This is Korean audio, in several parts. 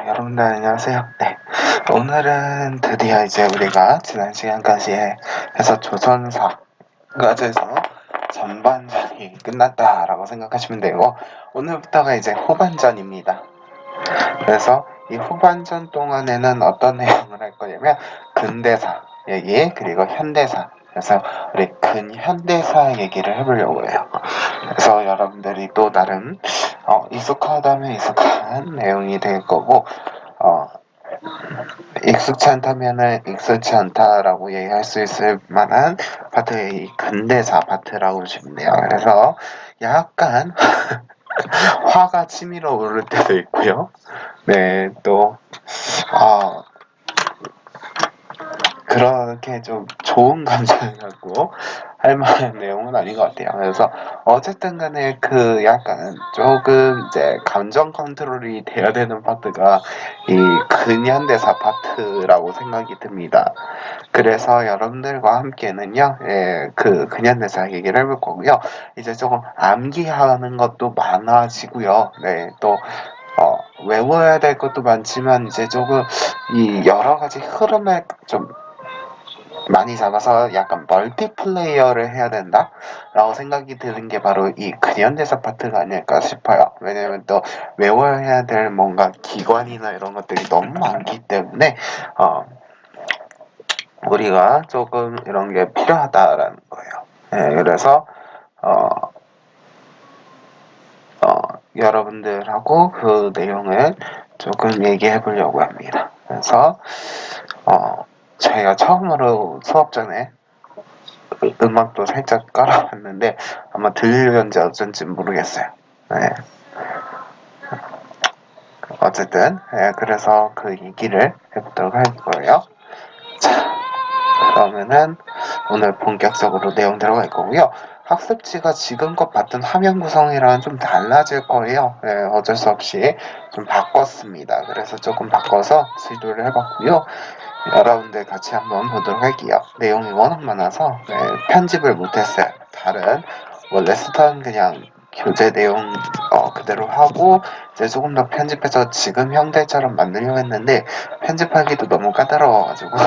여러분들 안녕하세요. 네. 오늘은 드디어 이제 우리가 지난 시간까지 해서 조선사까지에서 전반전이 끝났다라고 생각하시면 되고, 오늘부터가 이제 후반전입니다. 그래서 이 후반전 동안에는 어떤 내용을 할 거냐면 근대사 얘기 그리고 현대사, 그래서 우리 근현대사 얘기를 해보려고 해요. 그래서 여러분들이 또 나름 익숙하다면 익숙한 내용이 될 거고, 어, 익숙치 않다면은 익숙치 않다라고 얘기할 수 있을 만한 파트의 이 근대사 파트라고 보시면 돼요. 그래서 약간 화가 치밀어 오를 때도 있고요. 네, 또 그렇게 좀 좋은 감정을 갖고 할 만한 내용은 아닌 것 같아요. 그래서 어쨌든 간에 그 약간 조금 이제 감정 컨트롤이 돼야 되는 파트가 이 근현대사 파트라고 생각이 듭니다. 그래서 여러분들과 함께는요, 그 근현대사 얘기를 해볼 거고요. 이제 조금 암기하는 것도 많아지고요. 네, 또 외워야 될 것도 많지만 이제 조금 이 여러 가지 흐름을 좀 많이 잡아서 약간 멀티플레이어를 해야 된다? 라고 생각이 드는 게 바로 이 근현대사 파트가 아닐까 싶어요. 왜냐면 또 외워야 될 뭔가 기관이나 이런 것들이 너무 많기 때문에, 우리가 조금 이런 게 필요하다라는 거예요. 네, 그래서, 어, 여러분들하고 그 내용을 조금 얘기해 보려고 합니다. 그래서, 저희가 처음으로 수업 전에 음악도 살짝 깔아봤는데 아마 들리는지 어쩐지 모르겠어요. 네. 어쨌든 그래서 그 얘기를 해보도록 할 거예요. 자, 그러면은 오늘 본격적으로 내용 들어갈 거고요. 학습지가 지금껏 봤던 화면 구성이랑 좀 달라질 거예요. 네, 어쩔 수 없이 좀 바꿨습니다. 그래서 조금 바꿔서 시도를 해봤고요. 여러분들 같이 한번 보도록 할게요. 내용이 워낙 많아서 편집을 못했어요. 다른 원래 쓰던 그냥 교재 내용 그대로 하고 이제 조금 더 편집해서 지금 형태처럼 만들려고 했는데 편집하기도 너무 까다로워가지고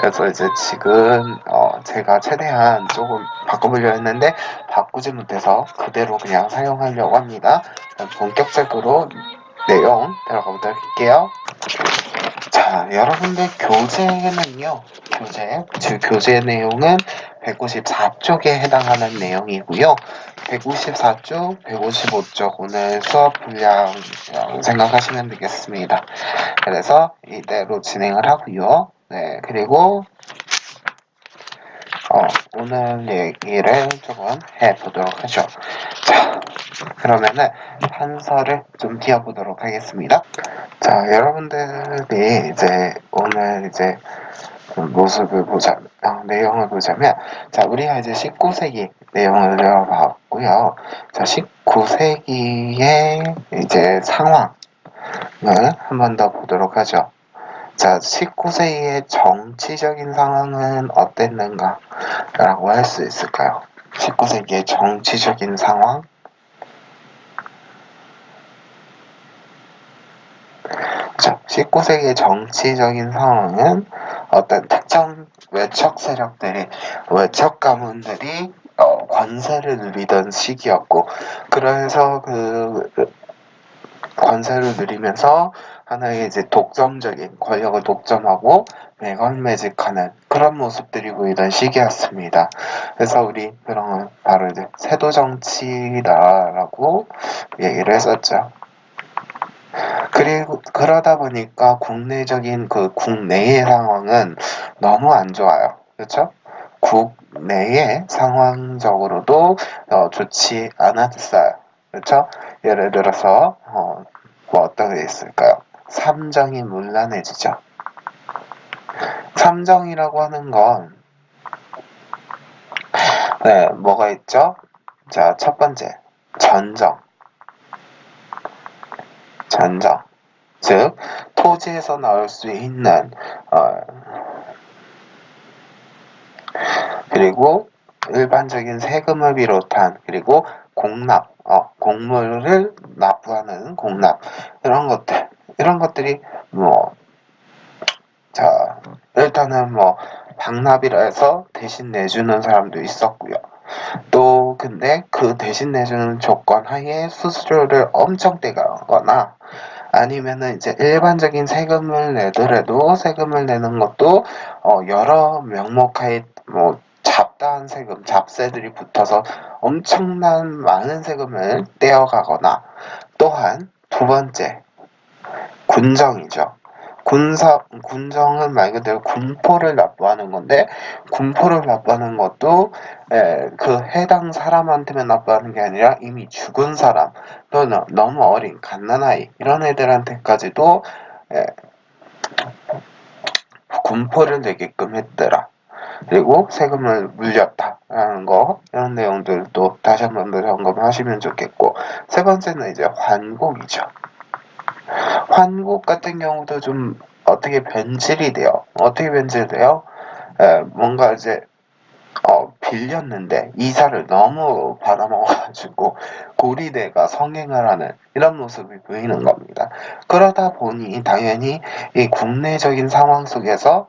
그래서 이제 지금 제가 최대한 조금 바꿔보려고 했는데 바꾸지 못해서 그대로 그냥 사용하려고 합니다. 본격적으로 내용 들어가 보도록 할게요. 자, 여러분들 교재는요, 교재 내용은 154쪽에 해당하는 내용이고요. 154쪽, 155쪽 오늘 수업 분량이라고 생각하시면 되겠습니다. 그래서 이대로 진행을 하고요. 네, 그리고 오늘 얘기를 조금 해보도록 하죠. 자, 그러면은 한서를 좀 띄워보도록 하겠습니다. 자, 여러분들이 이제 오늘 이제 모습을 내용을 보자면, 자, 우리가 이제 19세기 내용을 배워봤고요. 자, 19세기의 이제 상황을 한 번 더 보도록 하죠. 자, 19세기의 정치적인 상황은 어땠는가? 라고 할 수 있을까요? 19세기의 정치적인 상황? 자, 19세기의 정치적인 상황은 어떤 특정 외척 가문들이 관세를 누리던 시기였고, 그래서 그 관세를 누리면서 하나의 이제 독점적인 권력을 독점하고 매걸매직하는 그런 모습들이 보이던 시기였습니다. 그래서 우리 그런 바로 이제 세도 정치다라고 얘기를 했었죠. 그리고 그러다 보니까 국내의 상황은 너무 안 좋아요. 그렇죠? 국내의 상황적으로도 좋지 않았어요. 그렇죠? 예를 들어서 뭐 어떤 게 있을까요? 삼정이 문란해지죠. 삼정이라고 하는 건 뭐가 있죠? 자, 첫 번째 전정. 즉 토지에서 나올 수 있는 그리고 일반적인 세금을 비롯한 그리고 공납, 공물을 납부하는 공납 이런 것들 이런 것들이 일단은 박납이라 해서 대신 내주는 사람도 있었고요. 또 근데 그 대신 내주는 조건 하에 수수료를 엄청 떼가거나 아니면은 이제 일반적인 세금을 내더라도 세금을 내는 것도 여러 명목하에 잡다한 세금, 잡세들이 붙어서 엄청난 많은 세금을 떼어가거나 또한 두 번째 군정이죠. 군정은 말 그대로 군포를 납부하는 건데 군포를 납부하는 것도 그 해당 사람한테만 납부하는 게 아니라 이미 죽은 사람 또는 너무 어린 갓난아이 이런 애들한테까지도 군포를 내게끔 했더라. 그리고 세금을 물렸다라는 거 이런 내용들도 다시 한 번 더 점검하시면 좋겠고 세 번째는 이제 환곡이죠. 환곡 같은 경우도 좀 어떻게 변질이 돼요. 어떻게 변질돼요? 뭔가 이제 빌렸는데 이자를 너무 받아먹어가지고 고리대가 성행을 하는 이런 모습이 보이는 겁니다. 그러다 보니 당연히 이 국내적인 상황 속에서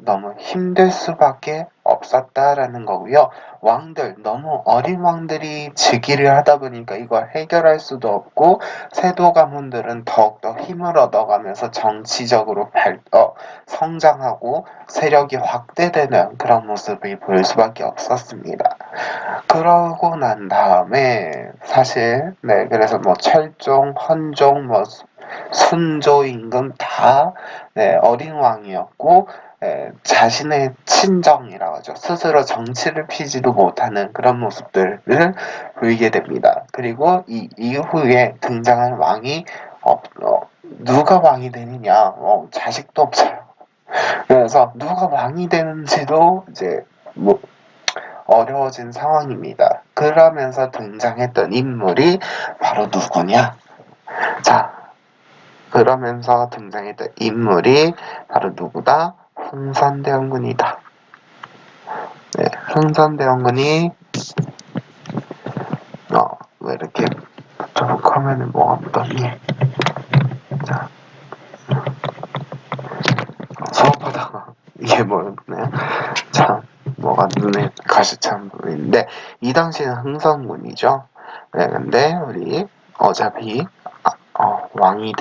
너무 힘들 수밖에 없었다라는 거고요. 왕들, 너무 어린 왕들이 즉위를 하다 보니까 이걸 해결할 수도 없고 세도 가문들은 더욱더 힘을 얻어가면서 정치적으로 성장하고 세력이 확대되는 그런 모습을 보일 수밖에 없었습니다. 그러고 난 다음에 사실 그래서 철종, 헌종, 순조 임금 다 어린 왕이었고 자신의 친정이라고 하죠. 스스로 정치를 피지도 못하는 그런 모습들을 보이게 됩니다. 그리고 이 이후에 등장한 왕이 누가 왕이 되느냐? 자식도 없어요. 그래서 누가 왕이 되는지도 이제 어려워진 상황입니다. 그러면서 등장했던 인물이 바로 누구냐? 자, 그러면서 등장했던 인물이 바로 누구다? 흥선대원군이다. 네, 흥선대원군이 왜 이렇게 노트북 화면에 뭐가 묻었니? 자, 수업하다가 이게 뭐였네? 참 뭐가 눈에 가시참 보이는데 이 당시에는 흥선군이죠. 네, 근데 우리 어차피 왕이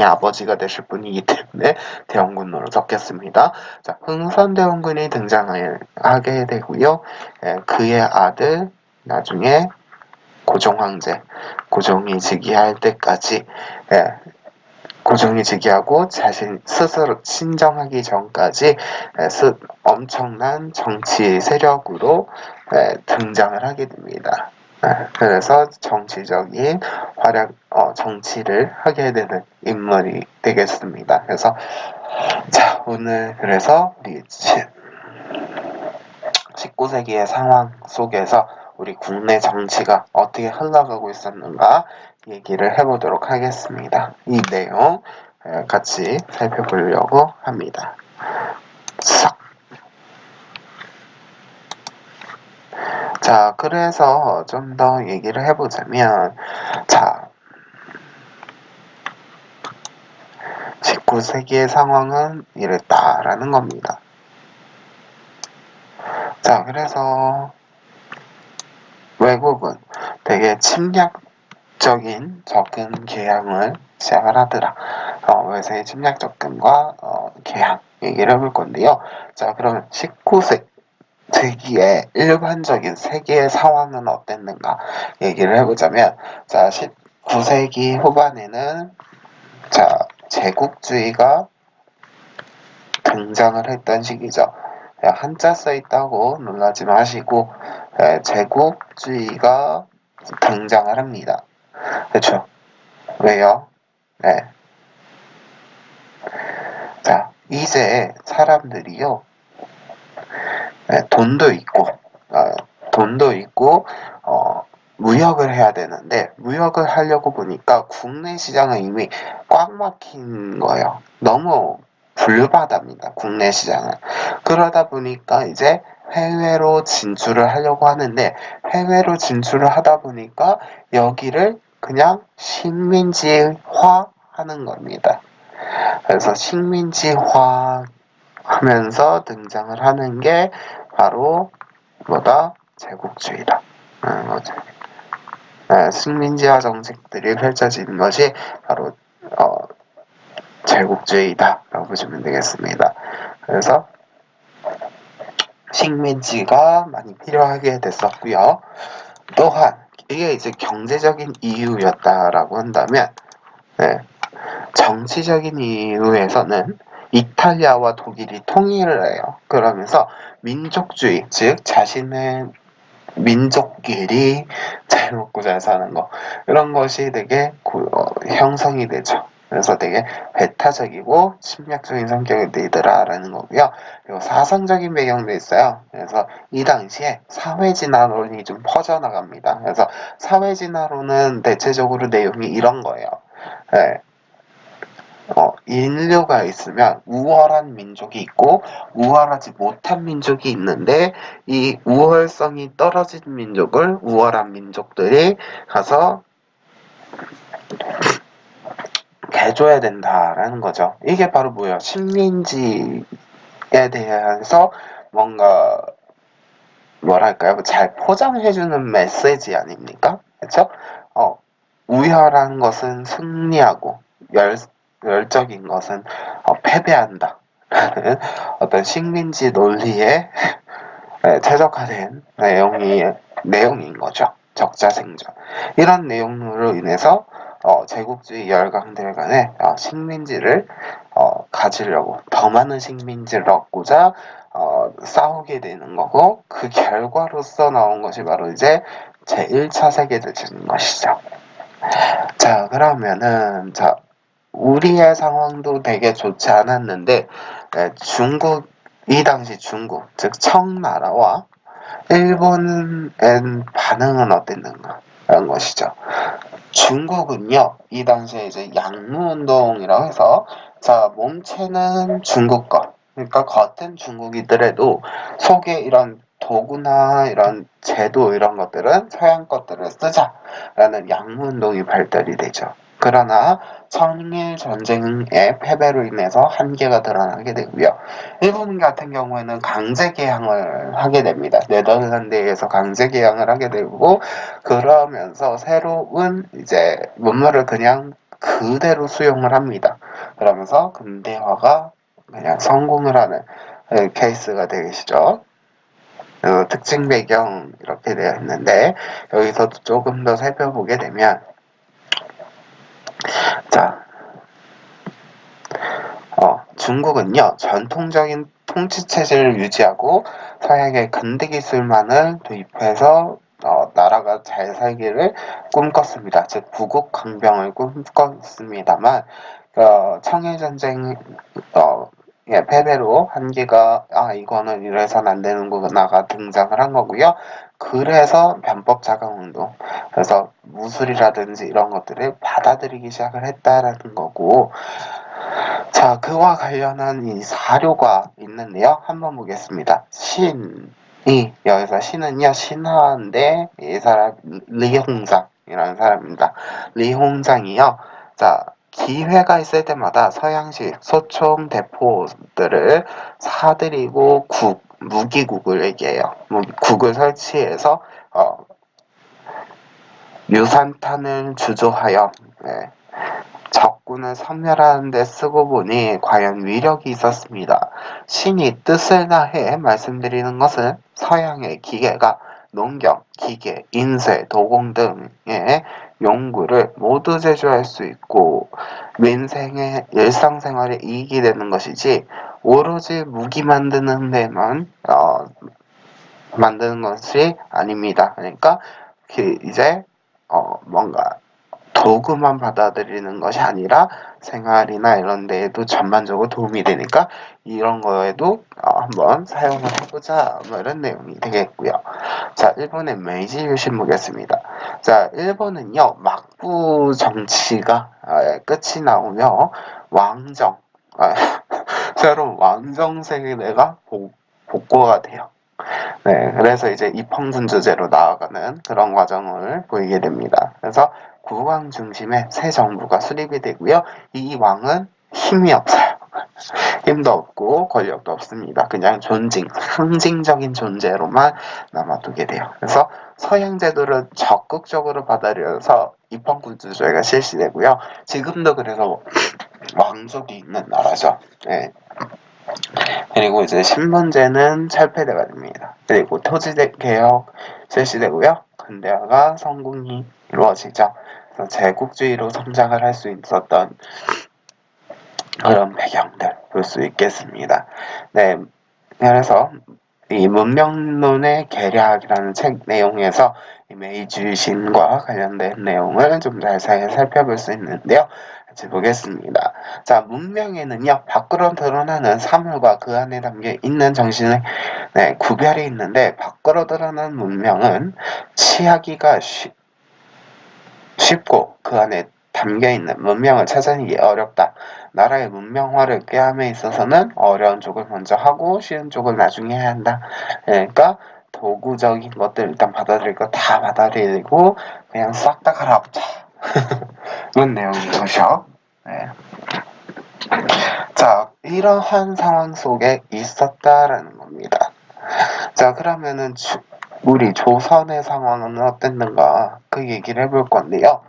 아버지가 되실 분이기 때문에 대원군으로 적겠습니다. 자, 흥선대원군이 등장하게 되고요. 그의 아들 나중에 고종황제, 고종이 즉위할 때까지 고종이 즉위하고 자신 스스로 친정하기 전까지 엄청난 정치 세력으로 등장을 하게 됩니다. 그래서 정치적인 정치를 하게 되는 인물이 되겠습니다. 그래서 자 오늘 그래서 우리 19세기의 상황 속에서 우리 국내 정치가 어떻게 흘러가고 있었는가 얘기를 해보도록 하겠습니다. 이 내용 같이 살펴보려고 합니다. 자, 그래서 좀 더 얘기를 해보자면, 자, 19세기의 상황은 이랬다라는 겁니다. 자, 그래서 외국은 되게 침략적인 접근 개항을 시작을 하더라. 외세의 침략 접근과 개항 얘기를 해볼 건데요. 자, 그러면 19세기의 일반적인 세계의 상황은 어땠는가 얘기를 해보자면, 자, 19세기 후반에는 자, 제국주의가 등장을 했던 시기죠. 한자 써있다고 놀라지 마시고 제국주의가 등장을 합니다. 그렇죠? 왜요? 네. 자, 이제 사람들이요. 돈도 있고 무역을 해야 되는데 무역을 하려고 보니까 국내 시장은 이미 꽉 막힌 거예요. 너무 불바답니다. 국내 시장은. 그러다 보니까 이제 해외로 진출을 하려고 하는데 해외로 진출을 하다 보니까 여기를 그냥 식민지화 하는 겁니다. 그래서 식민지화 하면서 등장을 하는 게 바로 뭐다? 제국주의다. 거죠. 식민지화 정책들이 펼쳐지는 것이 바로 제국주의다라고 보시면 되겠습니다. 그래서 식민지가 많이 필요하게 됐었고요. 또한 이게 이제 경제적인 이유였다라고 한다면, 네, 정치적인 이유에서는 이탈리아와 독일이 통일을 해요. 그러면서 민족주의, 즉 자신의 민족끼리 잘 먹고 잘 사는 거, 이런 것이 되게 형성이 되죠. 그래서 되게 배타적이고 침략적인 성격이 되더라라는 거고요. 그리고 사상적인 배경도 있어요. 그래서 이 당시에 사회진화론이 좀 퍼져나갑니다. 그래서 사회진화론은 대체적으로 내용이 이런 거예요. 네. 인류가 있으면 우월한 민족이 있고 우월하지 못한 민족이 있는데, 이 우월성이 떨어진 민족을 우월한 민족들이 가서 개줘야 된다라는 거죠. 이게 바로 뭐예요? 식민지에 대해서 뭔가 뭐랄까요? 잘 포장해주는 메시지 아닙니까? 그렇죠? 우열한 것은 승리하고 열적인 것은 패배한다. 라는 어떤 식민지 논리에 최적화된 내용인 거죠. 적자생존. 이런 내용으로 인해서 제국주의 열강들 간에 식민지를 가지려고, 더 많은 식민지를 얻고자 싸우게 되는 거고, 그 결과로서 나온 것이 바로 이제 제1차 세계대전인 것이죠. 자, 그러면은 우리의 상황도 되게 좋지 않았는데, 이 당시 중국, 즉 청나라와 일본의 반응은 어땠는가 라는 것이죠. 중국은요, 이 당시에 이제 양무운동이라고 해서, 몸체는 중국 거, 그러니까 겉은 중국이더라도 속에 이런 도구나 이런 제도 이런 것들은 서양 것들을 쓰자라는 양무운동이 발달이 되죠. 그러나 청일 전쟁의 패배로 인해서 한계가 드러나게 되고요. 일본 같은 경우에는 강제 개항을 하게 됩니다. 네덜란드에서 강제 개항을 하게 되고, 그러면서 새로운 이제 문물을 그냥 그대로 수용을 합니다. 그러면서 근대화가 그냥 성공을 하는 케이스가 되시죠. 특징 배경 이렇게 되어 있는데, 여기서도 조금 더 살펴보게 되면, 중국은요, 전통적인 통치 체제를 유지하고 서양의 근대 기술만을 도입해서 나라가 잘 살기를 꿈꿨습니다. 즉 부국 강병을 꿈꿨습니다만, 청일 전쟁 패배로 한계가 이거는 이래선 안 되는구나가 등장을 한 거고요. 그래서 변법 자강 운동, 그래서 무술이라든지 이런 것들을 받아들이기 시작을 했다라는 거고, 자, 그와 관련한 이 사료가 있는데요. 한번 보겠습니다. 여기서 신은요, 신하인데, 이 사람, 리홍장이라는 사람입니다. 리홍장이요, 기회가 있을 때마다 서양식 소총 대포들을 사들이고 무기국을 얘기해요. 국을 설치해서, 유산탄을 주조하여, 적군을 섬멸하는 데 쓰고 보니 과연 위력이 있었습니다. 신이 뜻을 다해 말씀드리는 것은 서양의 기계가 농경, 기계, 인쇄, 도공 등의 용구를 모두 제조할 수 있고 민생의 일상생활에 이익이 되는 것이지, 오로지 무기 만드는 데만 만드는 것이 아닙니다. 그러니까 이제 뭔가 도구만 받아들이는 것이 아니라 생활이나 이런 데에도 전반적으로 도움이 되니까 이런 거에도 한번 사용을 해보자, 뭐 이런 내용이 되겠고요. 자, 일본의 메이지 유신 보겠습니다. 자, 일본은요, 막부 정치가 끝이 나오며 왕정, 새로운 왕정 세대가 복고가 돼요. 네, 그래서 이제 입헌군주제로 나아가는 그런 과정을 보이게 됩니다. 그래서 국왕 중심의 새 정부가 수립이 되고요. 이 왕은 힘이 없어요. 힘도 없고 권력도 없습니다. 그냥 상징적인 존재로만 남아두게 돼요. 그래서 서양 제도를 적극적으로 받아들여서 입헌군주제가 실시되고요. 지금도 그래서 왕족이 있는 나라죠. 네. 그리고 이제 신분제는 철폐되가 됩니다. 그리고 토지대 개혁 실시되고요. 근대화가 성공이 이루어지죠. 그래서 제국주의로 성장을 할 수 있었던 그런 배경들 볼 수 있겠습니다. 네, 그래서 이 문명론의 계략이라는 책 내용에서 이 메이지 신과 관련된 내용을 좀 자세히 살펴볼 수 있는데요. 같이 보겠습니다. 자, 문명에는요, 밖으로 드러나는 사물과 그 안에 담겨 있는 정신의 구별이 있는데, 밖으로 드러나는 문명은 취하기가 쉽고 그 안에 담겨있는 문명을 찾아내기 어렵다. 나라의 문명화를 꾀함에 있어서는 어려운 쪽을 먼저 하고 쉬운 쪽을 나중에 해야 한다. 그러니까 도구적인 것들 일단 받아들일 거 다 받아들이고 그냥 싹 다 갈아엎자. 그런 내용인 거죠. 네. 자, 이러한 상황 속에 있었다라는 겁니다. 자, 그러면은 우리 조선의 상황은 어땠는가 그 얘기를 해볼 건데요.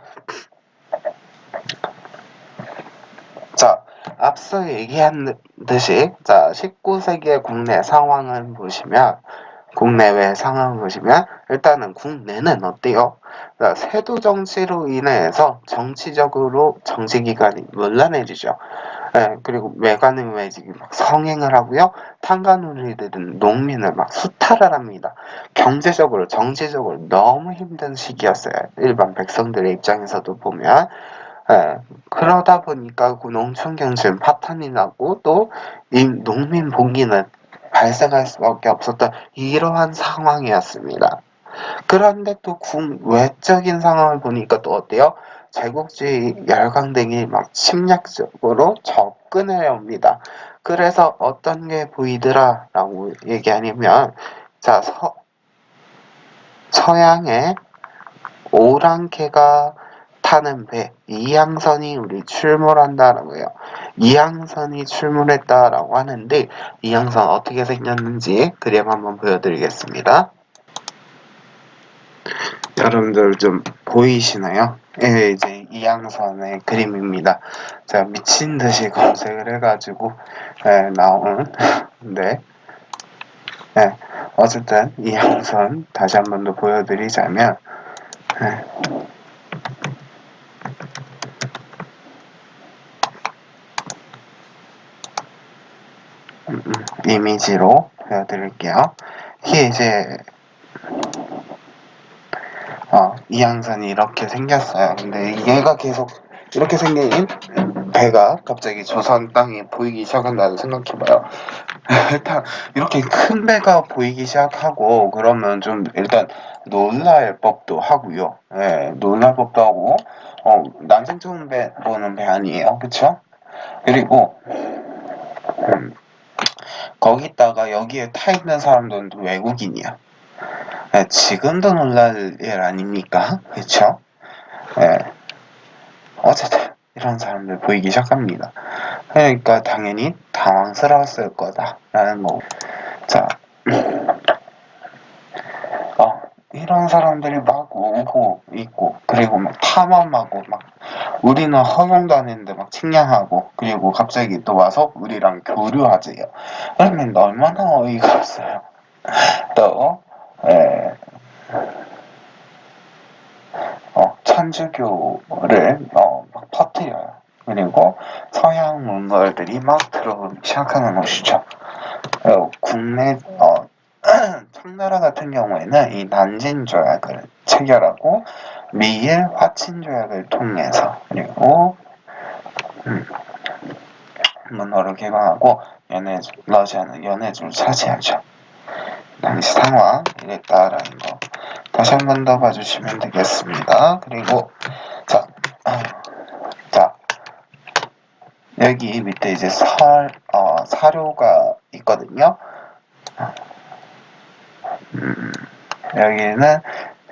자, 앞서 얘기한 듯이, 자, 19세기의 국내 상황을 보시면, 국내외 상황을 보시면, 일단은 국내는 어때요? 자, 세도 정치로 인해서 정치적으로 정치기관이 문란해지죠. 예, 그리고 외관은 외직이 막 성행을 하고요. 탄간우리들은 농민을 막 수탈을 합니다. 경제적으로, 정치적으로 너무 힘든 시기였어요. 일반 백성들의 입장에서도 보면. 예, 그러다 보니까 그 농촌 경제는 파탄이 나고 또 이 농민 봉기는 발생할 수밖에 없었던 이러한 상황이었습니다. 그런데 또 외적인 상황을 보니까 또 어때요? 제국주의 열강등이 막 침략적으로 접근해 옵니다. 그래서 어떤 게 보이더라라고 얘기하냐면, 자, 서양의 오랑캐가 타는 배 이항선이 우리 출몰한다라고 해요. 이항선이 출몰했다라고 하는데 이항선 어떻게 생겼는지 그림 한번 보여드리겠습니다. 여러분들 좀 보이시나요? 예, 이제 이항선의 그림입니다. 제가 미친 듯이 검색을 해가지고 나온 네, 예, 어쨌든 이항선 다시 한 번 더 보여드리자면 예, 이미지로 보여드릴게요. 이게 이제 이항선이 이렇게 생겼어요. 근데 얘가 계속 이렇게 생긴 배가 갑자기 조선 땅에 보이기 시작한다는 생각해봐요. 일단 이렇게 큰 배가 보이기 시작하고 그러면 좀 일단 놀랄 법도 하고요. 예, 놀랄 법도 하고 난생 처음 보는 배 아니에요, 그쵸? 그리고 거기다가 여기에 타 있는 사람들은 외국인이야. 예, 지금도 놀랄 일 아닙니까? 그쵸? 예, 어쨌든 이런 사람들 보이기 시작합니다. 그러니까 당연히 당황스러웠을 거다라는 거. 자, 이런 사람들이 막 오고 있고 그리고 막 탐험하고 막 우리는 허용도 안 했는데 막 측량하고 그리고 갑자기 또 와서 우리랑 교류하지요. 그러면 얼마나 어이가 없어요. 또 천주교를 막 퍼뜨려요. 그리고 서양 몽골들이 막 들어오기 시작하는 것이죠. 국내 청나라 같은 경우에는 이 난징 조약을 체결하고 미일 화친 조약을 통해서 그리고 문호를 개방하고 러시아는 연해주를 차지하죠. 당시 상황 이랬다라는 거 다시 한 번 더 봐주시면 되겠습니다. 그리고 자, 자 여기 밑에 이제 사료가 있거든요. 여기는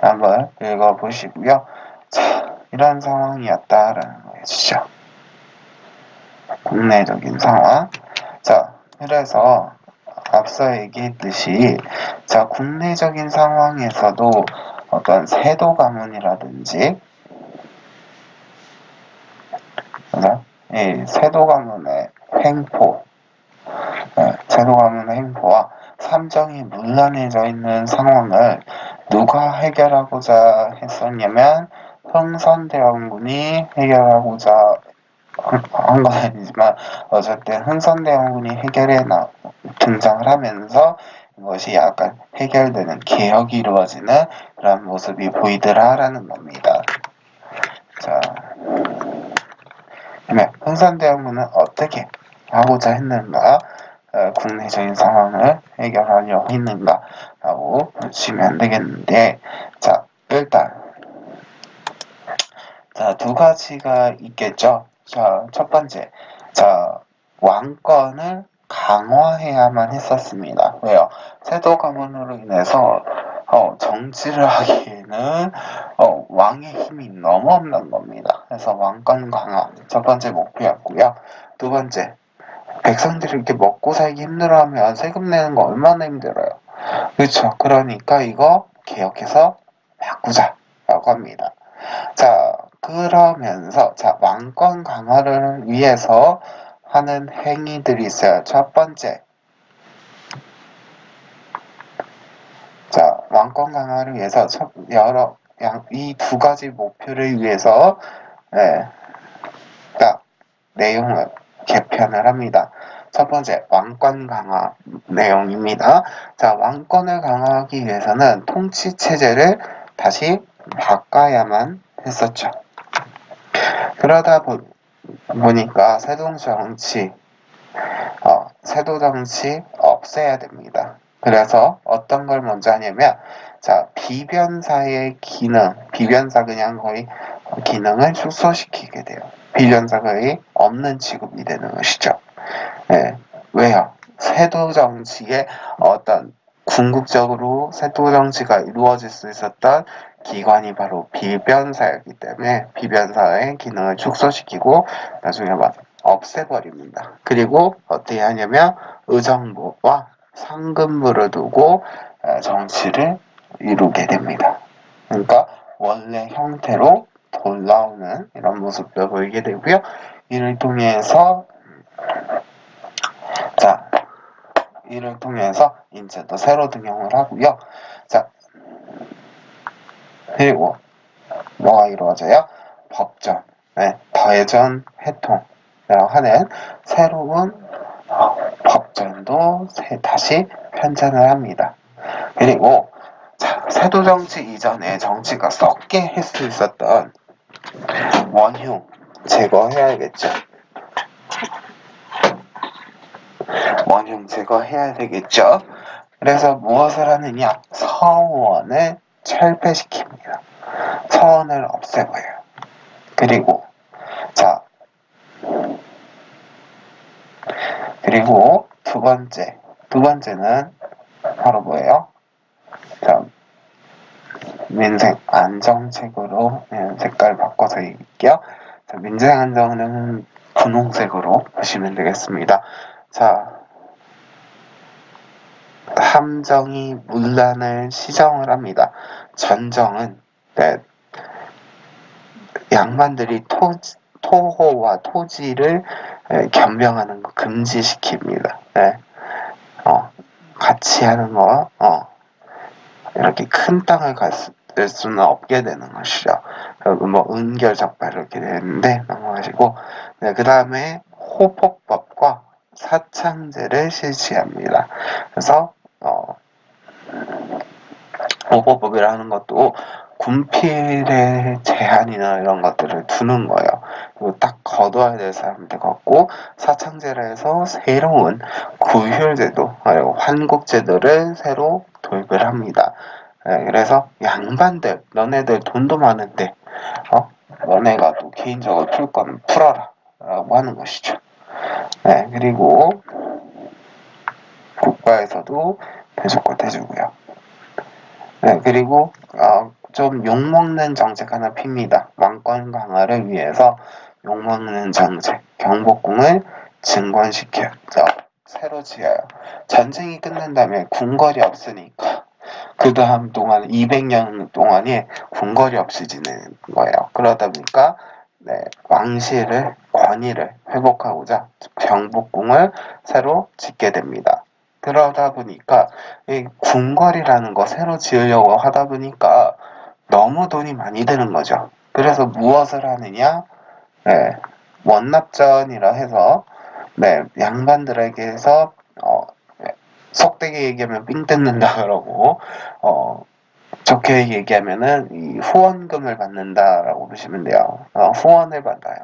한번 읽어보시고요. 자, 이런 상황이었다라는 거죠. 국내적인 상황. 자, 그래서 앞서 얘기했듯이 자, 국내적인 상황에서도 어떤 세도 가문이라든지 이 세도 가문의 횡포, 세도 가문의 횡포와 삼정이 문란해져 있는 상황을 누가 해결하고자 했었냐면 흥선대원군이 해결하고자 한 건 아니지만 어쨌든 흥선대원군이 등장을 하면서 이것이 약간 해결되는 개혁이 이루어지는 그런 모습이 보이더라라는 겁니다. 자, 그러면 흥선대원군은 어떻게 하고자 했는가? 국내적인 상황을 해결하려 했는가라고 보시면 되겠는데, 자, 일단 자, 두 가지가 있겠죠. 자, 첫 번째, 자, 왕권을 강화해야만 했었습니다. 왜요? 세도 가문으로 인해서 정치를 하기에는 왕의 힘이 너무 없는 겁니다. 그래서 왕권 강화 첫 번째 목표였고요. 두 번째, 백성들이 이렇게 먹고 살기 힘들어하면 세금 내는 거 얼마나 힘들어요. 그렇죠. 그러니까 이거 개혁해서 바꾸자라고 합니다. 자, 그러면서 자, 왕권 강화를 위해서 하는 행위들이 있어요. 첫 번째, 자, 왕권 강화를 위해서 이 두 가지 목표를 위해서 딱 내용을 개편을 합니다. 첫 번째, 왕권 강화 내용입니다. 자, 왕권을 강화하기 위해서는 통치 체제를 다시 바꿔야만 했었죠. 그러다 보니까 세도 정치 없애야 됩니다. 그래서 어떤 걸 먼저 하냐면, 자, 비변사의 비변사 그냥 거의 기능을 축소시키게 돼요. 비변사 거의 없는 취급이 되는 것이죠. 네. 왜요? 세도 정치의 어떤 궁극적으로 세도 정치가 이루어질 수 있었던 기관이 바로 비변사였기 때문에 비변사의 기능을 축소시키고 나중에 막 없애버립니다. 그리고 어떻게 하냐면 의정부와 상근부를 두고 정치를 이루게 됩니다. 그러니까 원래 형태로 돌아오는 이런 모습도 보이게 되고요. 이를 통해서 자, 이를 통해서 이제 또 새로 등용을 하고요. 자, 그리고 뭐가 이루어져요? 법전, 대전 회통이라고 하는 새로운 법전도 다시 편찬을 합니다. 그리고 자, 세도 정치 이전에 정치가 썩게 할 수 있었던 원흉 제거해야겠죠. 원흉 제거해야 되겠죠. 그래서 무엇을 하느냐? 서원을 철폐시킵니다. 서원을 없애버려요. 그리고 두 번째는 바로 뭐예요? 자, 민생 안정책으로 색깔 바꿔서 읽을게요. 자, 민생 안정은 분홍색으로 보시면 되겠습니다. 자, 함정이 문란을 시정을 합니다. 전정은 양반들이 토호와 토지를 겸병하는 거 금지시킵니다. 같이 하는 거, 이렇게 큰 땅을 갈 수는 없게 되는 것이죠. 뭐 은결적발 이렇게 되는데 넘어가시고, 그 다음에 호폭법과 사창제를 실시합니다. 그래서 호폭법이라는 것도 군필의 제한이나 이런 것들을 두는 거예요. 그리고 딱 거둬야 될 사람들 걷고 사창제를 해서 새로운 구휼제도, 그리고 환국제도를 새로 도입을 합니다. 그래서 양반들, 너네들 돈도 많은데 너네가 또 개인적으로 풀 거면 풀어라 라고 하는 것이죠. 그리고 국가에서도 대조권 해주고요. 네, 그리고 좀 욕먹는 정책 하나 핍니다. 왕권 강화를 위해서 욕먹는 정책, 경복궁을 증권시켜요. 새로 지어요. 전쟁이 끝난 다음에 궁궐이 없으니까 그 다음 동안 200년 동안이 궁궐이 없어지는 거예요. 그러다 보니까 네, 왕실을 권위를 회복하고자 경복궁을 새로 짓게 됩니다. 그러다 보니까 이 궁궐이라는 거 새로 지으려고 하다 보니까 너무 돈이 많이 드는 거죠. 그래서 무엇을 하느냐? 네, 원납전이라 해서 네, 양반들에게서 속되게 얘기하면 삥 뜯는다 그러고 좋게 얘기하면은 이 후원금을 받는다라고 보시면 돼요. 후원을 받아요.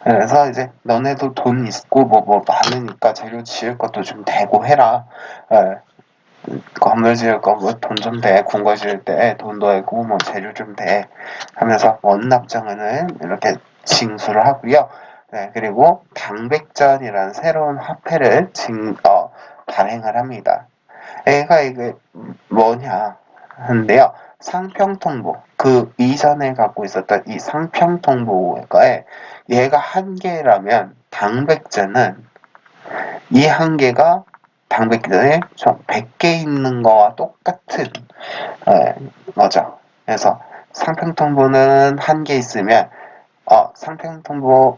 그래서 이제 너네도 돈 있고 뭐 많으니까 재료 지을 것도 좀 대고 해라. 예, 건물 지을 거 뭐 돈 좀 대. 궁궐 지을 때 돈 더하고 뭐 재료 좀 대. 하면서 원납정은 이렇게 징수를 하고요. 네, 그리고 당백전이라는 새로운 화폐를 발행을 합니다. 얘가 이게 뭐냐 하는데요. 상평통보 그 이전에 갖고 있었던 이 상평통보에 얘가 한 개라면 당백제는 이 한 개가 당백제에 좀 100개 있는 거와 똑같은 거죠. 그래서 상평통보는 한 개 있으면 상평통보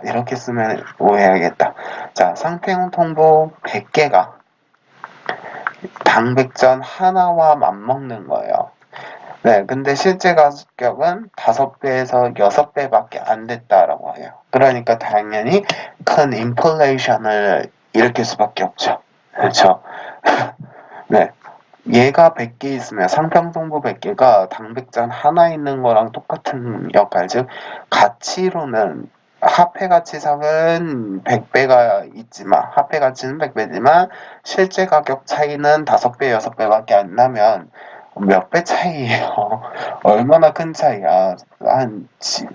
이렇게 쓰면 오해하겠다. 자, 상평통보 100개가 당백전 하나와 맞먹는 거예요. 네, 근데 실제 가격은 5배에서 6배밖에 안 됐다라고 해요. 그러니까 당연히 큰 인플레이션을 일으킬 수밖에 없죠. 그렇죠? 네. 얘가 100개 있으면 상평통보 100개가 당백전 하나 있는 거랑 똑같은 역할, 즉 가치로는 화폐 가치상은 100배가 있지만 화폐 가치는 100배지만 실제 가격 차이는 5배, 6배밖에 안 나면 몇 배 차이예요. 얼마나 큰 차이야.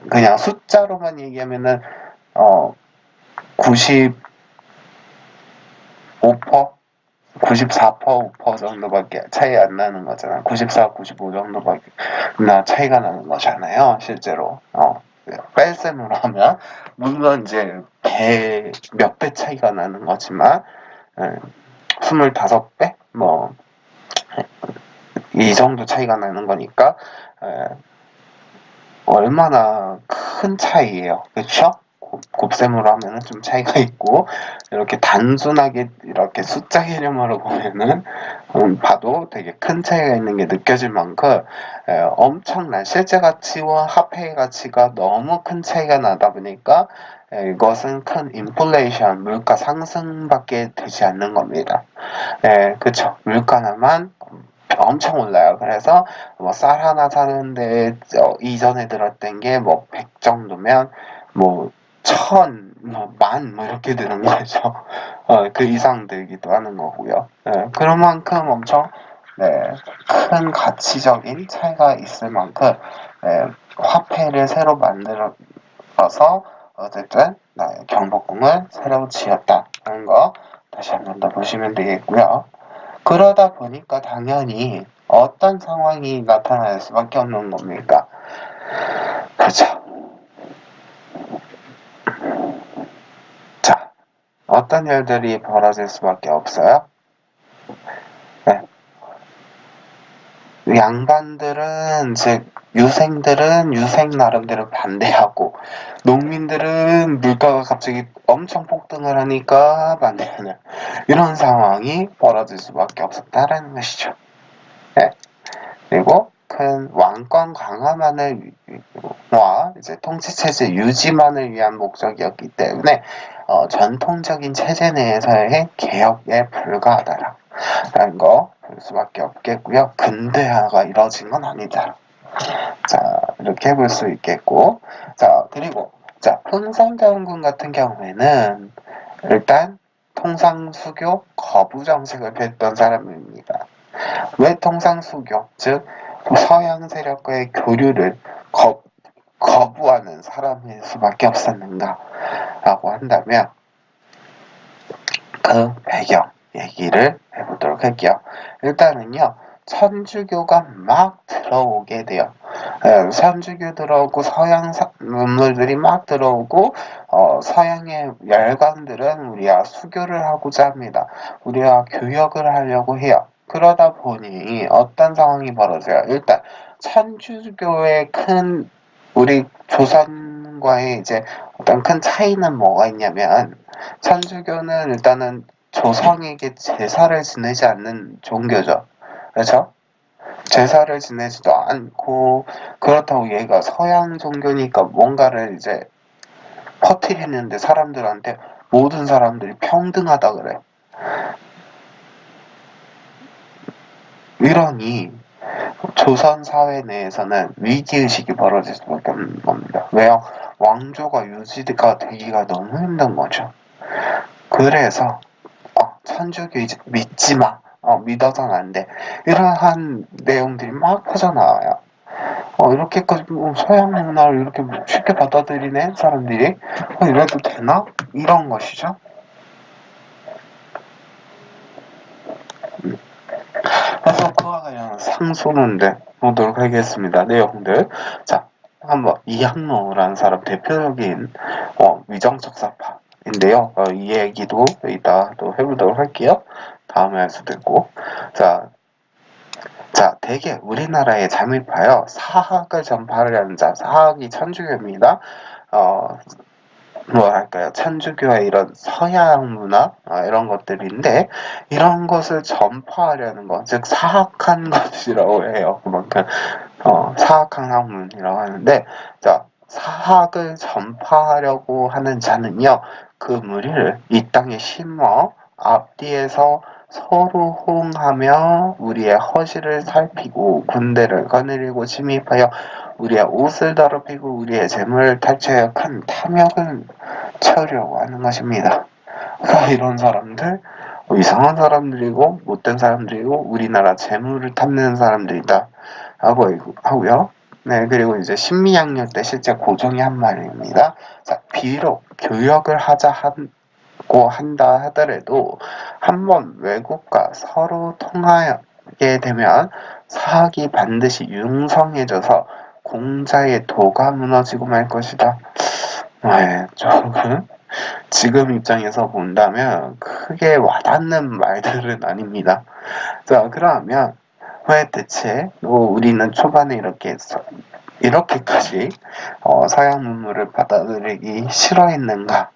그냥 숫자로만 얘기하면은 95%? 94%, 5% 정도밖에 차이 안 나는 거잖아. 94, 95 정도밖에 차이가 나는 거잖아요. 실제로. 뺄셈으로 하면 물론 이제 몇 배 차이가 나는 거지만 25배? 뭐 이 정도 차이가 나는 거니까 얼마나 큰 차이예요. 그쵸? 곱셈으로 하면은 좀 차이가 있고 이렇게 단순하게 이렇게 숫자 개념으로 보면은 봐도 되게 큰 차이가 있는 게 느껴질 만큼 엄청난 실제 가치와 화폐의 가치가 너무 큰 차이가 나다 보니까 이것은 큰 인플레이션 물가 상승밖에 되지 않는 겁니다. 그쵸. 물가만 엄청 올라요. 그래서 뭐 쌀 하나 사는데 이전에 들었던 게 뭐 100 정도면 뭐 1000, 뭐 10,000, 뭐 이렇게 되는 거죠. 그 이상 들기도 하는 거고요. 그런 만큼 엄청 큰 가치적인 차이가 있을 만큼 화폐를 새로 만들어서 어쨌든 경복궁을 새로 지었다는 거 다시 한 번 더 보시면 되겠고요. 그러다 보니까 당연히 어떤 상황이 나타날 수밖에 없는 겁니까? 그렇죠. 자, 어떤 일들이 벌어질 수밖에 없어요? 네. 양반들은 즉 유생들은 유생 나름대로 반대하고 농민들은 물가가 갑자기 엄청 폭등을 하니까 반대하는 이런 상황이 벌어질 수밖에 없었다라는 것이죠. 네. 그리고 큰 왕권 강화만을 와 이제 통치 체제 유지만을 위한 목적이었기 때문에 전통적인 체제 내에서의 개혁에 불과하다라는 거 볼 수밖에 없겠고요. 근대화가 이뤄진 건 아니다. 자 이렇게 볼 수 있겠고 자 그리고 자 흥선대원군 같은 경우에는 일단 통상수교 거부 정책을 폈던 사람입니다. 왜 통상수교 즉 서양 세력과의 교류를 거부하는 사람일 수밖에 없었는가라고 한다면 그 배경이 얘기를 해보도록 할게요. 일단은요, 천주교가 막 들어오게 돼요. 천주교 들어오고 서양 문물들이 막 들어오고 서양의 열강들은 우리와 수교를 하고자 합니다. 우리와 교역을 하려고 해요. 그러다 보니 어떤 상황이 벌어져요. 일단 천주교의 큰 우리 조선과의 이제 어떤 큰 차이는 뭐가 있냐면 천주교는 일단은 조상에게 제사를 지내지 않는 종교죠. 그렇죠? 제사를 지내지도 않고 그렇다고 얘가 서양 종교니까 뭔가를 이제 퍼뜨리는데 사람들한테 모든 사람들이 평등하다 그래. 이러니 조선 사회 내에서는 위기의식이 벌어질 수밖에 없는 겁니다. 왜요? 왕조가 유지가 되기가 너무 힘든 거죠. 그래서 천주교 이제 믿지 마. 믿어서는 안 돼. 이러한 내용들이 막 퍼져나와요. 이렇게까지 서양 문화를 이렇게 쉽게 받아들이네 사람들이. 이래도 되나? 이런 것이죠. 그래서 그와 관련한 상소문들 보도록 하겠습니다. 내용들. 자, 한번 이항로라는 사람 대표적인 위정척사파인데요. 이 얘기도 이따 또 해보도록 할게요. 다음에 할 수도 있고. 자, 대개 우리나라에 잠입하여 사학을 전파를 하는 자, 사학이 천주교입니다. 뭐랄까요, 천주교의 이런 서양 문화 이런 것들인데 이런 것을 전파하려는 것, 즉 사학한 것이라고 해요. 그만큼 사학한 학문이라고 하는데, 자, 사학을 전파하려고 하는 자는요, 그 무리를 이 땅에 심어 앞뒤에서 서로 호응하며 우리의 허실을 살피고 군대를 거느리고 침입하여 우리의 옷을 더럽히고 우리의 재물을 탈취하여 큰 탐욕을 채우려고 하는 것입니다. 이런 사람들 이상한 사람들이고 못된 사람들이고 우리나라 재물을 탐내는 사람들이다 하고요. 네, 그리고 이제 신미양력 때 실제 고종이 한 말입니다. 자, 비록 교역을 하고 한다 하더라도 한번 외국과 서로 통하게 되면 사학이 반드시 융성해져서 공자의 도가 무너지고 말 것이다. 네, 조금 지금 입장에서 본다면 크게 와닿는 말들은 아닙니다. 자, 그러면 왜 대체 우리는 초반에 이렇게까지 서양 문물을 받아들이기 싫어했는가?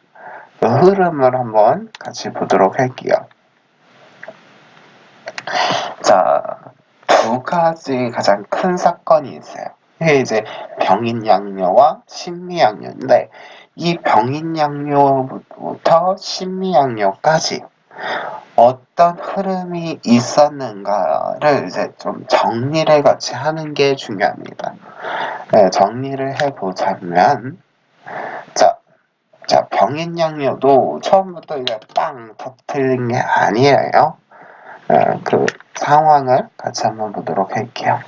그 흐름을 한번 같이 보도록 할게요. 자, 두 가지 가장 큰 사건이 있어요. 이게 이제 병인양요와 신미양요인데 이 병인양요부터 신미양요까지 어떤 흐름이 있었는가를 이제 좀 정리를 같이 하는 게 중요합니다. 네, 정리를 해보자면 자, 병인양요도 처음부터 이제 빵 터뜨린 게 아니에요. 그 상황을 같이 한번 보도록 할게요.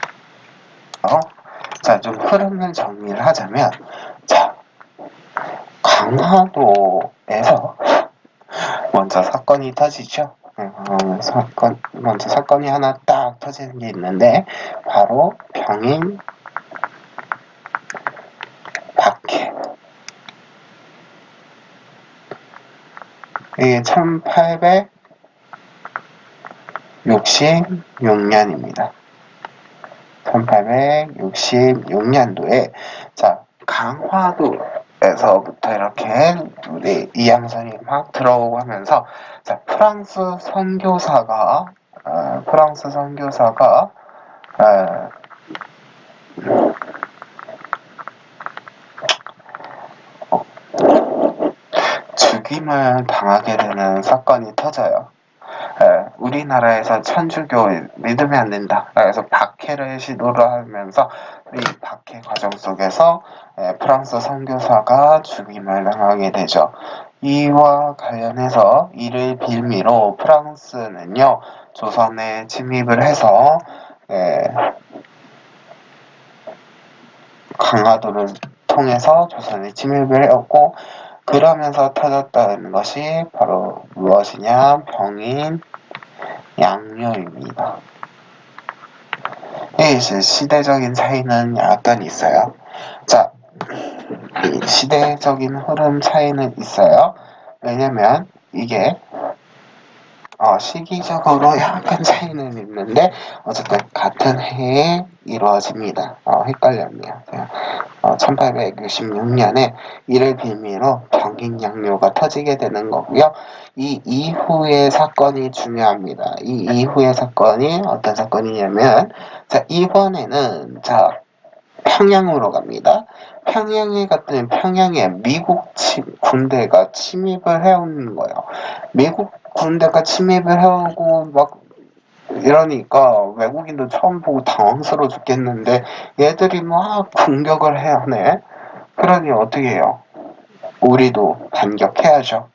자, 좀 흐름을 정리를 하자면, 자, 강화도에서 먼저 사건이 터지죠. 먼저 사건이 하나 딱 터지는 게 있는데, 바로 병인 박해. 이게 1866년입니다. 1866년도에 자, 강화도에서부터 이렇게 우리 이양선이 막 들어오고 하면서 자, 프랑스 선교사가 죽임을 당하게 되는 사건이 터져요. 우리나라에서 천주교 믿으면 안 된다. 그래서 박해를 시도를 하면서 이 박해 과정 속에서 프랑스 선교사가 죽임을 당하게 되죠. 이와 관련해서 이를 빌미로 프랑스는요 조선에 침입을 해서 강화도를 통해서 조선에 침입을 했고 그러면서 터졌다는 것이 바로 무엇이냐? 병인 양료입니다. 이제 시대적인 차이는 약간 있어요. 자, 이 시대적인 흐름 차이는 있어요. 왜냐면 이게 시기적으로 약간 차이는 있는데 어쨌든 같은 해에 이루어집니다. 헷갈렸네요. 1866년에 이를 빌미로 병인양요가 터지게 되는 거고요. 이 이후의 사건이 중요합니다. 이 이후의 사건이 어떤 사건이냐면 자, 이번에는 평양으로 갑니다. 평양에 갔더니 평양에 미국 군대가 침입을 해오는 거예요. 미국 군대가 침입을 해오고 막 이러니까 외국인도 처음 보고 당황스러워 죽겠는데 얘들이 막 공격을 해오네. 그러니 어떻게 해요? 우리도 반격해야죠.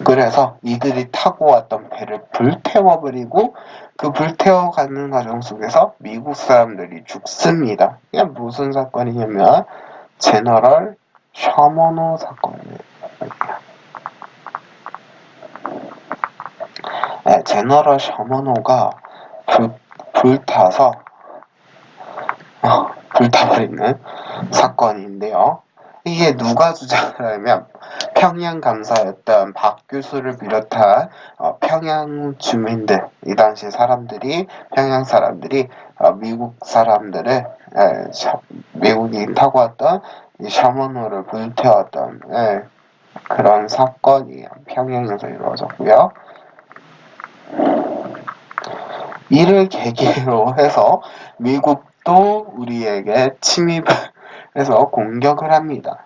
그래서 이들이 타고 왔던 배를 불태워버리고 그 불태워가는 과정 속에서 미국 사람들이 죽습니다. 이게 무슨 사건이냐면 제너럴 셔먼호 사건이에요. 네, 제너럴 셔먼호가 불타서 불타버리는 사건인데요. 이게 누가 주장을 하면 평양 감사였던 박 교수를 비롯한 평양 주민들, 이 당시 사람들이 평양 사람들이 미국 사람들을 미국인 타고 왔던 이 셔먼호를 불태웠던 그런 사건이 평양에서 이루어졌고요. 이를 계기로 해서 미국도 우리에게 침입을 해서 공격을 합니다.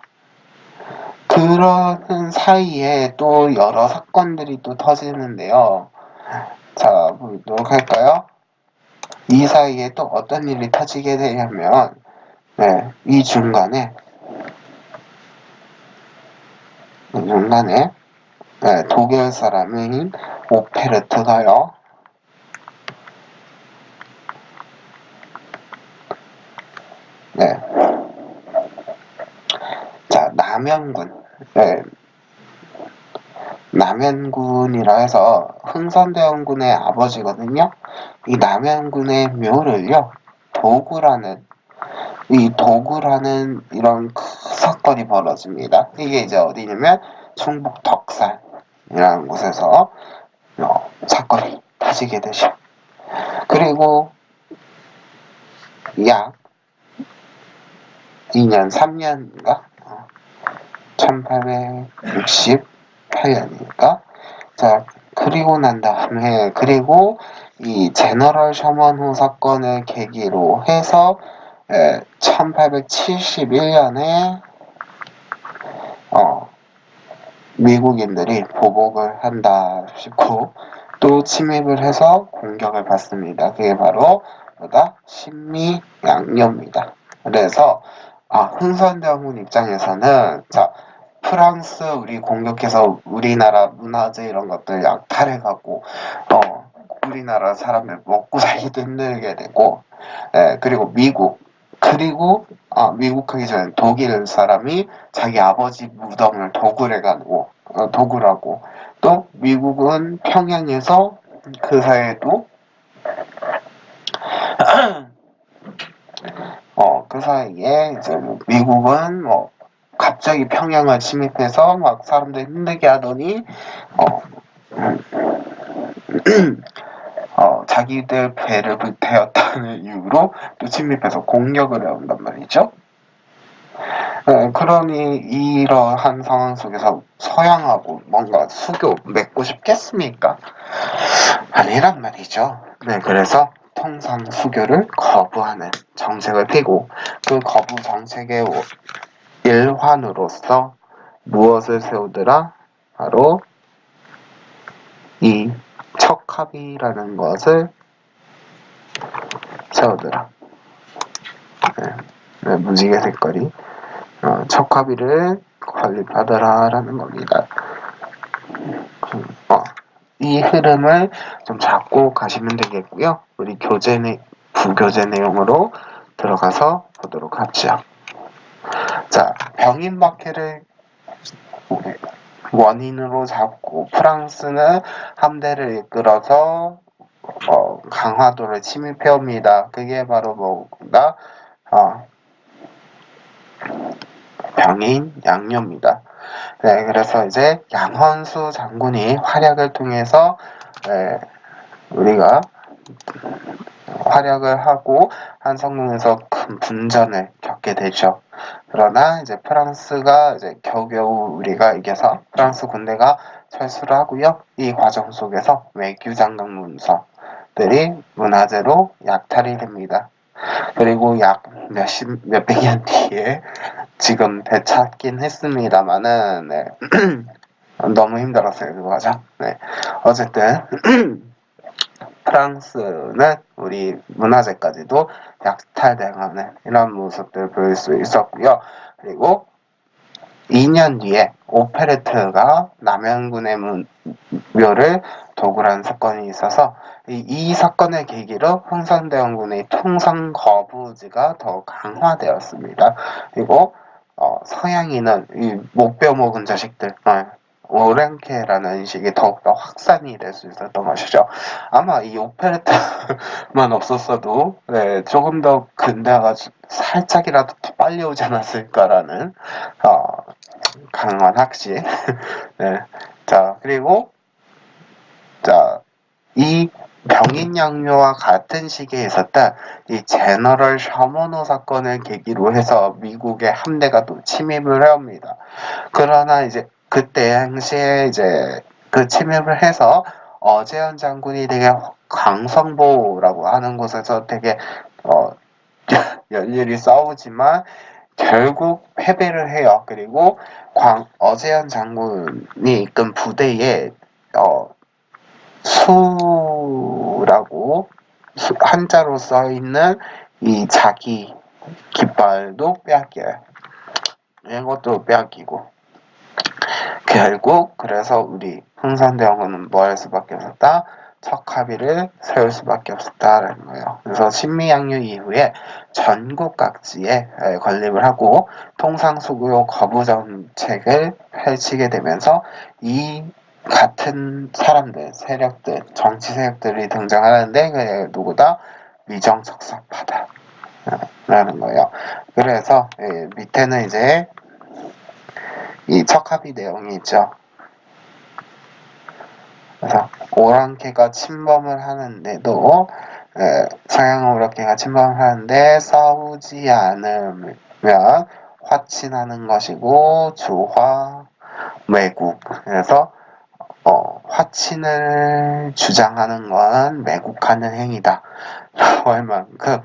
그러는 사이에 또 여러 사건들이 또 터지는데요. 자, 보도록 할까요? 이 사이에 또 어떤 일이 터지게 되냐면, 이 중간에 독일 사람인 오페르트가요. 자, 남현군이라 해서 흥선대원군의 아버지거든요. 이 남현군의 묘를요, 도구라는 이런 사건이 벌어집니다. 이게 이제 어디냐면 충북 덕산이라는 곳에서 사건이 터지게 되죠. 그리고 약 2년, 3년인가? 1868년이니까. 자, 그리고 난 다음에, 그리고 이 제너럴 셔먼호 사건을 계기로 해서 1871년에 미국인들이 보복을 한다 싶고 또 침입을 해서 공격을 받습니다. 그게 바로 신미양요입니다. 그래서 흥선대원군 입장에서는 프랑스 우리 공격해서 우리나라 문화재 이런 것들 약탈해가고 우리나라 사람들 먹고 살기도 힘들게 되고 그리고 미국 하기 전에 독일 사람이 자기 아버지 무덤을 도굴해가지고 도굴하고 또 미국은 평양에서 그 사이에도 그 사이에 이제 미국은 갑자기 평양을 침입해서 막 사람들 힘들게 하더니 자기들 배를 불태웠다는 이유로 또 침입해서 공격을 해온단 말이죠. 그러니 이러한 상황 속에서 서양하고 뭔가 수교 맺고 싶겠습니까? 아니란 말이죠. 그래서 통상 수교를 거부하는 정책을 펴고 그 거부 정책의 일환으로서 무엇을 세우더라? 바로 이 척합이라는 것을 세우더라. 무지개 색깔이 척합의를 건립하더라 라는 겁니다. 이 흐름을 좀 잡고 가시면 되겠고요. 우리 부교재 내용으로 들어가서 보도록 하죠. 자, 병인박해를 원인으로 잡고 프랑스는 함대를 이끌어서 강화도를 침입해옵니다. 그게 바로 뭐다? 병인 양요입니다. 네, 그래서 이제 양헌수 장군이 활약을 통해서 우리가 활약을 하고 한성군에서 큰 분전을 겪게 되죠. 그러나 이제 프랑스가 이제 겨우겨우 우리가 이겨서 프랑스 군대가 철수를 하고요. 이 과정 속에서 외교 장관 문서들이 문화재로 약탈이 됩니다. 그리고 약 몇백 년 뒤에 지금 되찾긴 했습니다만은 네. 너무 힘들었어요 그 과정. 네. 어쨌든 프랑스는 우리 문화재까지도 약탈당하는 이런 모습들을 볼 수 있었고요. 그리고 2년 뒤에 오페레트가 남양군의 묘를 도굴한 사건이 있어서 이 사건을 계기로 흥선대원군의 통상 거부지가 더 강화되었습니다. 그리고 서양인은 이 못 빼먹은 자식들, 오랭캐라는 인식이 더욱더 확산이 될 수 있었던 것이죠. 아마 이 오페레트만 없었어도 조금 더 근대화가 살짝이라도 더 빨리 오지 않았을까라는 강한 확신. 네. 자, 그리고 이 병인양요와 같은 시기에 있었던 이 제너럴 셔머너 사건을 계기로 해서 미국의 함대가 또 침입을 해옵니다. 그러나 이제 그때 당시에 이제 그 침입을 해서 어제현 장군이 되게 강성보라고 하는 곳에서 되게 열렬히 싸우지만 결국 패배를 해요. 그리고 어제현 장군이 이끈 부대에 수라고 한자로 써 있는 이 자기 깃발도 빼앗겨요. 이것도 빼앗기고 결국 그래서 우리 흥선대원군은 뭐 할 수밖에 없었다? 척합의를 세울 수밖에 없었다라는 거예요. 그래서 신미양요 이후에 전국 각지에 건립을 하고 통상수교 거부 정책을 펼치게 되면서 이 같은 사람들, 세력들, 정치 세력들이 등장하는데 그게 누구다? 미정척사파다 라는 거예요. 그래서 밑에는 이제 이 척합의 내용이 있죠. 그래서 오랑캐가 침범을 하는데도 서양 오랑캐가 침범을 하는데 싸우지 않으면 화친하는 것이고 조화 매국. 그래서 화친을 주장하는 건 매국하는 행위다 라고 할 만큼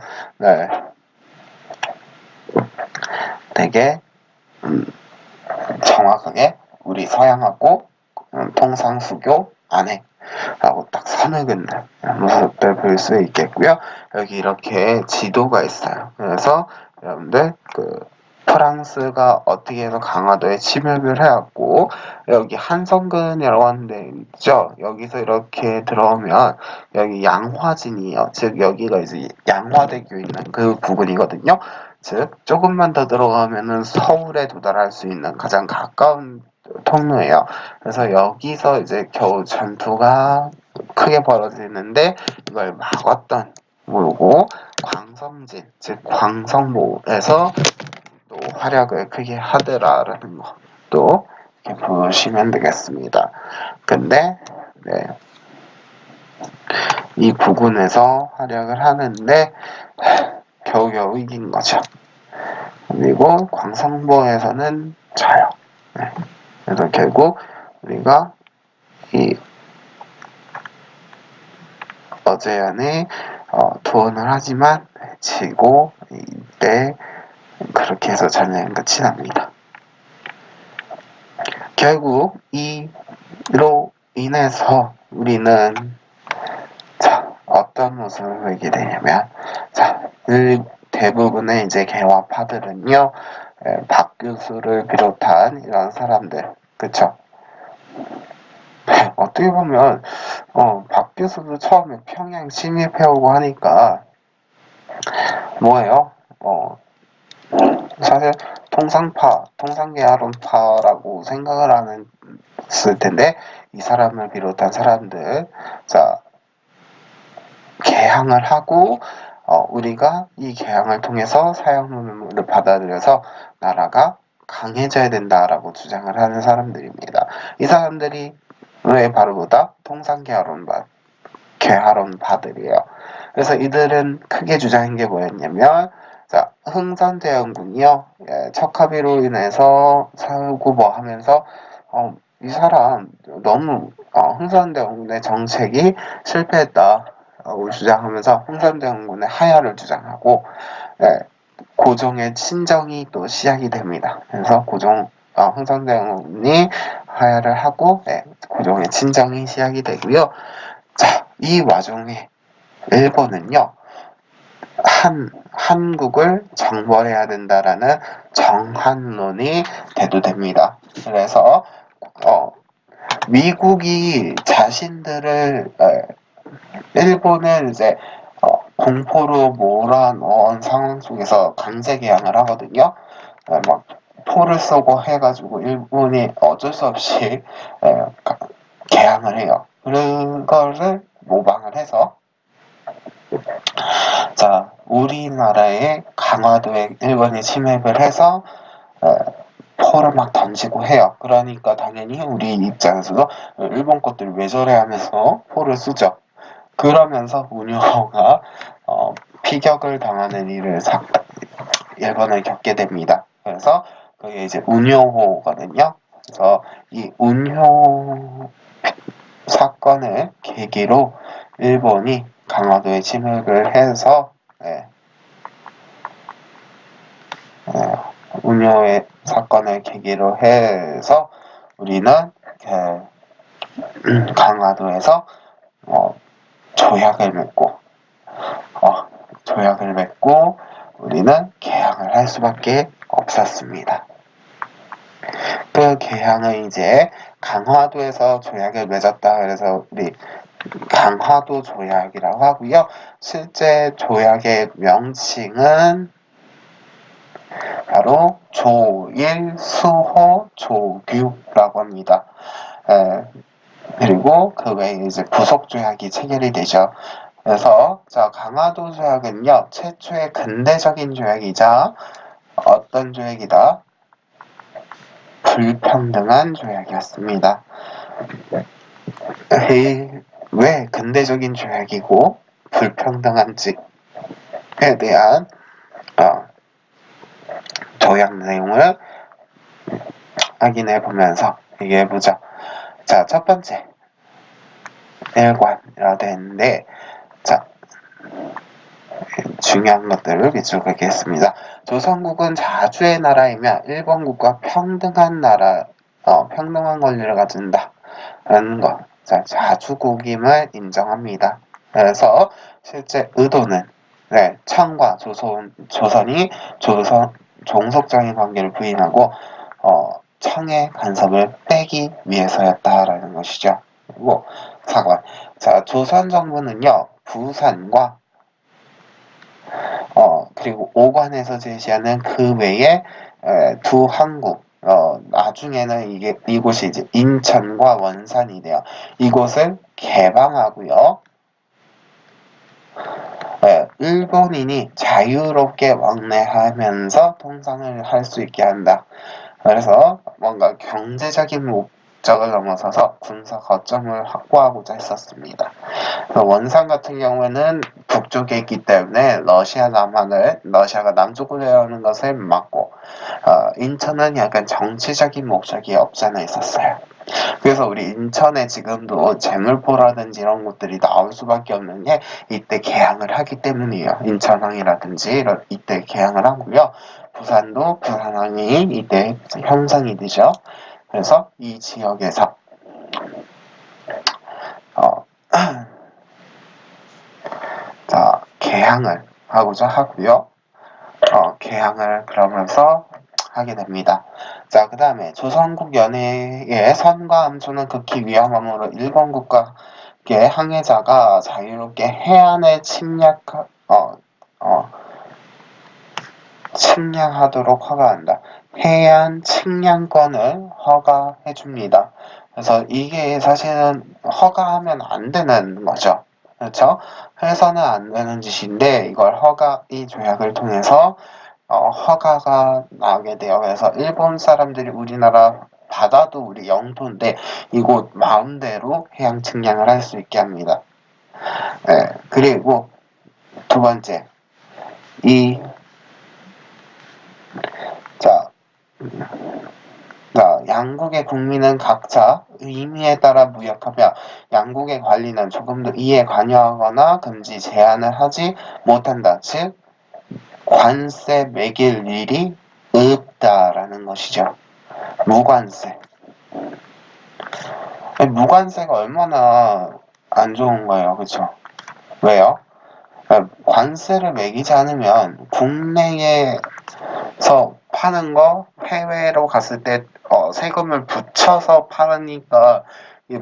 되게 정확하게 우리 서양하고 통상수교 안에 라고 딱 선을 긋는 모습들 볼 수 있겠고요. 여기 이렇게 지도가 있어요. 그래서 여러분들 프랑스가 어떻게 해서 강화도에 침입을 해왔고 여기 한성근이라고 하는데 있죠. 여기서 이렇게 들어오면 여기 양화진이에요. 즉 여기가 이제 양화대교 있는 그 부분이거든요. 즉 조금만 더 들어가면은 서울에 도달할 수 있는 가장 가까운 통로예요. 그래서 여기서 이제 겨우 전투가 크게 벌어지는데 이걸 막았던 모르고 광성진 즉 광성모에서 또 활약을 크게 하더라라는 것도 이렇게 보시면 되겠습니다. 근데 이 부근에서 활약을 하는데 겨우겨우 이긴 거죠. 그리고 광성모에서는 져요. 그래서 결국 우리가 이 어제안에 도원을 하지만 지고 이때 그렇게 해서 전쟁은 끝이 납니다. 결국 이로 인해서 우리는 어떤 모습을 보이게 되냐면 대부분의 이제 개화파들은요 박교수를 비롯한 이런 사람들 그쵸? 어떻게 보면 박교수도 처음에 평양 침입해오고 하니까 뭐예요? 사실 통상계하론파라고 생각을 하는 있을 텐데 이 사람을 비롯한 사람들 개항을 하고 우리가 이 개항을 통해서 사형을 받아들여서 나라가 강해져야 된다라고 주장을 하는 사람들입니다. 이 사람들이 왜 바로 보다 개하론파들이에요. 그래서 이들은 크게 주장한 게 뭐였냐면, 자, 흥선대원군이요, 척합의로 인해서 살고 뭐 하면서 이 사람 너무 흥선대원군의 정책이 실패했다고 주장하면서 흥선대원군의 하야를 주장하고, 고종의 친정이 또 시작이 됩니다. 그래서 흥선대원군이 하야를 하고, 고종의 친정이 시작이 되고요. 자, 이 와중에 일본은요, 한국을 정벌해야 된다라는 정한론이 대두됩니다. 그래서 미국이 자신들을 일본을 이제 공포로 몰아넣은 상황 속에서 강제 개항을 하거든요. 막 포를 쏘고 해가지고 일본이 어쩔 수 없이 개항을 해요. 그거를 모방을 해서, 자, 우리나라의 강화도에 일본이 침입을 해서 포를 막 던지고 해요. 그러니까 당연히 우리 입장에서도 일본 것들 왜 저래 하면서 포를 쏘죠. 그러면서 운용호가 피격을 당하는 일을 일본을 겪게 됩니다. 그래서 그게 이제 운용호거든요. 그래서 이 운용 사건을 계기로 일본이 강화도에 침입을 해서 운용의 사건을 계기로 해서 우리는 강화도에서 조약을 맺고 우리는 개항을 할 수밖에 없었습니다. 그 개항은 이제 강화도에서 조약을 맺었다. 그래서 우리 강화도 조약이라고 하고요. 실제 조약의 명칭은 바로 조일, 수호, 조규라고 합니다. 그리고 그 외에 이제 부속 조약이 체결이 되죠. 그래서 자, 강화도 조약은요, 최초의 근대적인 조약이자 어떤 조약이다? 불평등한 조약이었습니다. 왜 근대적인 조약이고 불평등한지에 대한 조약 내용을 확인해 보면서 얘기해 보죠. 자, 첫 번째 일관이라 되는데, 자, 중요한 것들을 밑줄 긋겠습니다. 조선국은 자주의 나라이며 일본국과 평등한 권리를 가진다라는 것. 자, 자주국임을 인정합니다. 그래서 실제 의도는 청과 조선이 종속적인 관계를 부인하고 청의 간섭을 빼기 위해서였다라는 것이죠. 그리고 사관. 자, 조선 정부는요, 부산과 그리고 오관에서 제시하는 그 외에 두 항구, 나중에는 이곳이 이제 인천과 원산이 돼요. 이곳을 개방하고요. 일본인이 자유롭게 왕래하면서 통상을 할 수 있게 한다. 그래서 뭔가 경제적인 목적을 넘어서서 군사 거점을 확보하고자 했었습니다. 원산 같은 경우에는 북쪽에 있기 때문에 러시아가 남쪽으로 내려오는 것을 막고, 인천은 약간 정치적인 목적이 없잖아 있었어요. 그래서 우리 인천에 지금도 재물포라든지 이런 것들이 나올 수밖에 없는 게 이때 개항을 하기 때문이에요. 인천항이라든지 이때 개항을 하고요. 부산도 부산항이 이때 형성이 되죠. 그래서 이 지역에서 자, 개항을 하고자 하고요. 개항을 그러면서 하게 됩니다. 자, 그 다음에 조선국 연해의 선과 암초는 극히 위험함으로 일본 국가의 항해자가 자유롭게 해안에 침략하도록 허가한다. 해안 침략권을 허가해줍니다. 그래서 이게 사실은 허가하면 안 되는 거죠. 그렇죠? 해서는 안 되는 짓인데 이걸 이 조약을 통해서 허가가 나게 돼요. 그래서 일본 사람들이 우리나라 바다도 우리 영토인데 이곳 마음대로 해양 측량을 할 수 있게 합니다. 네, 그리고 두 번째, 자, 양국의 국민은 각자 의미에 따라 무역하며 양국의 관리는 조금도 이에 관여하거나 금지 제한을 하지 못한다. 즉 관세 매길 일이 없다라는 것이죠. 무관세. 무관세가 얼마나 안 좋은 거예요. 그렇죠? 왜요? 관세를 매기지 않으면 국내에서 파는 거 해외로 갔을 때 세금을 붙여서 팔으니까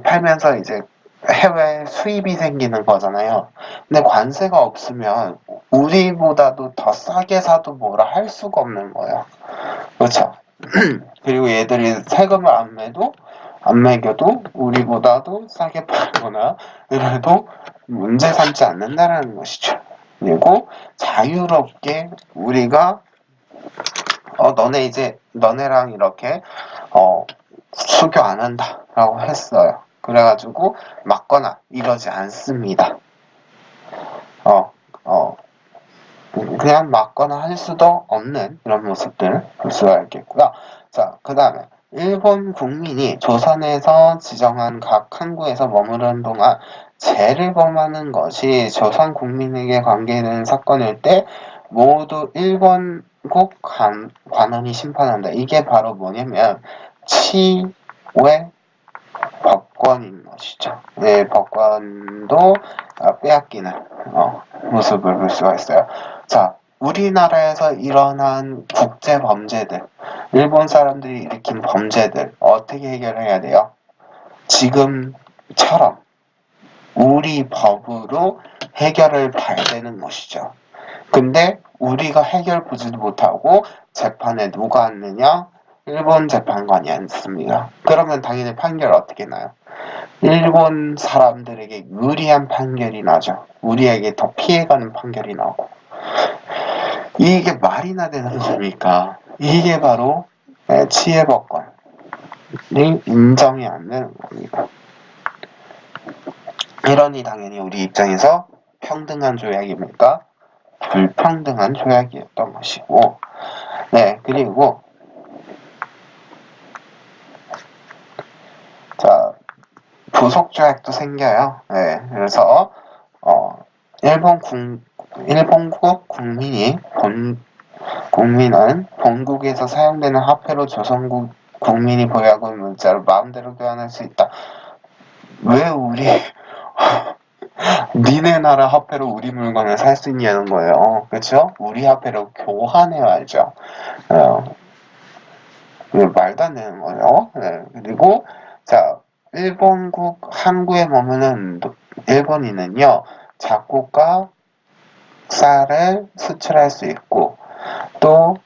팔면서 이제 해외 수입이 생기는 거잖아요. 근데 관세가 없으면 우리보다도 더 싸게 사도 뭐라 할 수가 없는 거예요. 그렇죠? 그리고 얘들이 세금을 안 매겨도 우리보다도 싸게 팔거나 이래도 문제 삼지 않는다라는 것이죠. 그리고 자유롭게 우리가 너네랑 이렇게 수교 안 한다라고 했어요. 그래가지고 맞거나 이러지 않습니다. 그냥 맞거나 할 수도 없는 이런 모습들 볼 수가 있겠고요. 자, 그 다음에 일본 국민이 조선에서 지정한 각 항구에서 머무르는 동안 죄를 범하는 것이 조선 국민에게 관계되는 사건일 때 모두 일본국 관원이 심판한다. 이게 바로 뭐냐면 치외 법권인 것이죠. 네, 법권도 빼앗기는 모습을 볼 수가 있어요. 자, 우리나라에서 일어난 국제 범죄들, 일본 사람들이 일으킨 범죄들 어떻게 해결해야 돼요? 지금처럼 우리 법으로 해결을 봐야 되는 것이죠. 근데 우리가 해결 보지도 못하고 재판에 누가 앉느냐? 일본 재판관이 앉습니다. 그러면 당연히 판결 어떻게 나요? 일본 사람들에게 유리한 판결이 나죠. 우리에게 더 피해가는 판결이 나고. 이게 말이나 되는 겁니까? 이게 바로 치해법권이 인정이 안 되는 겁니다. 이러니 당연히 우리 입장에서 평등한 조약입니까? 불평등한 조약이었던 것이고, 네, 그리고 자, 부속 조약도 생겨요. 네, 그래서 일본국 국민은 본국에서 사용되는 화폐로 조선국 국민이 보유하고 문자로 마음대로 교환할 수 있다. 왜 니네 나라 화폐로 우리 물건을 살 수 있냐는 거예요. 그렇죠? 우리 화폐로 교환해야죠. 말도 안 되는 거예요. 네. 그리고 자, 일본국 항구에 머무는 일본인은요, 작곡가 쌀을 수출할 수 있고 또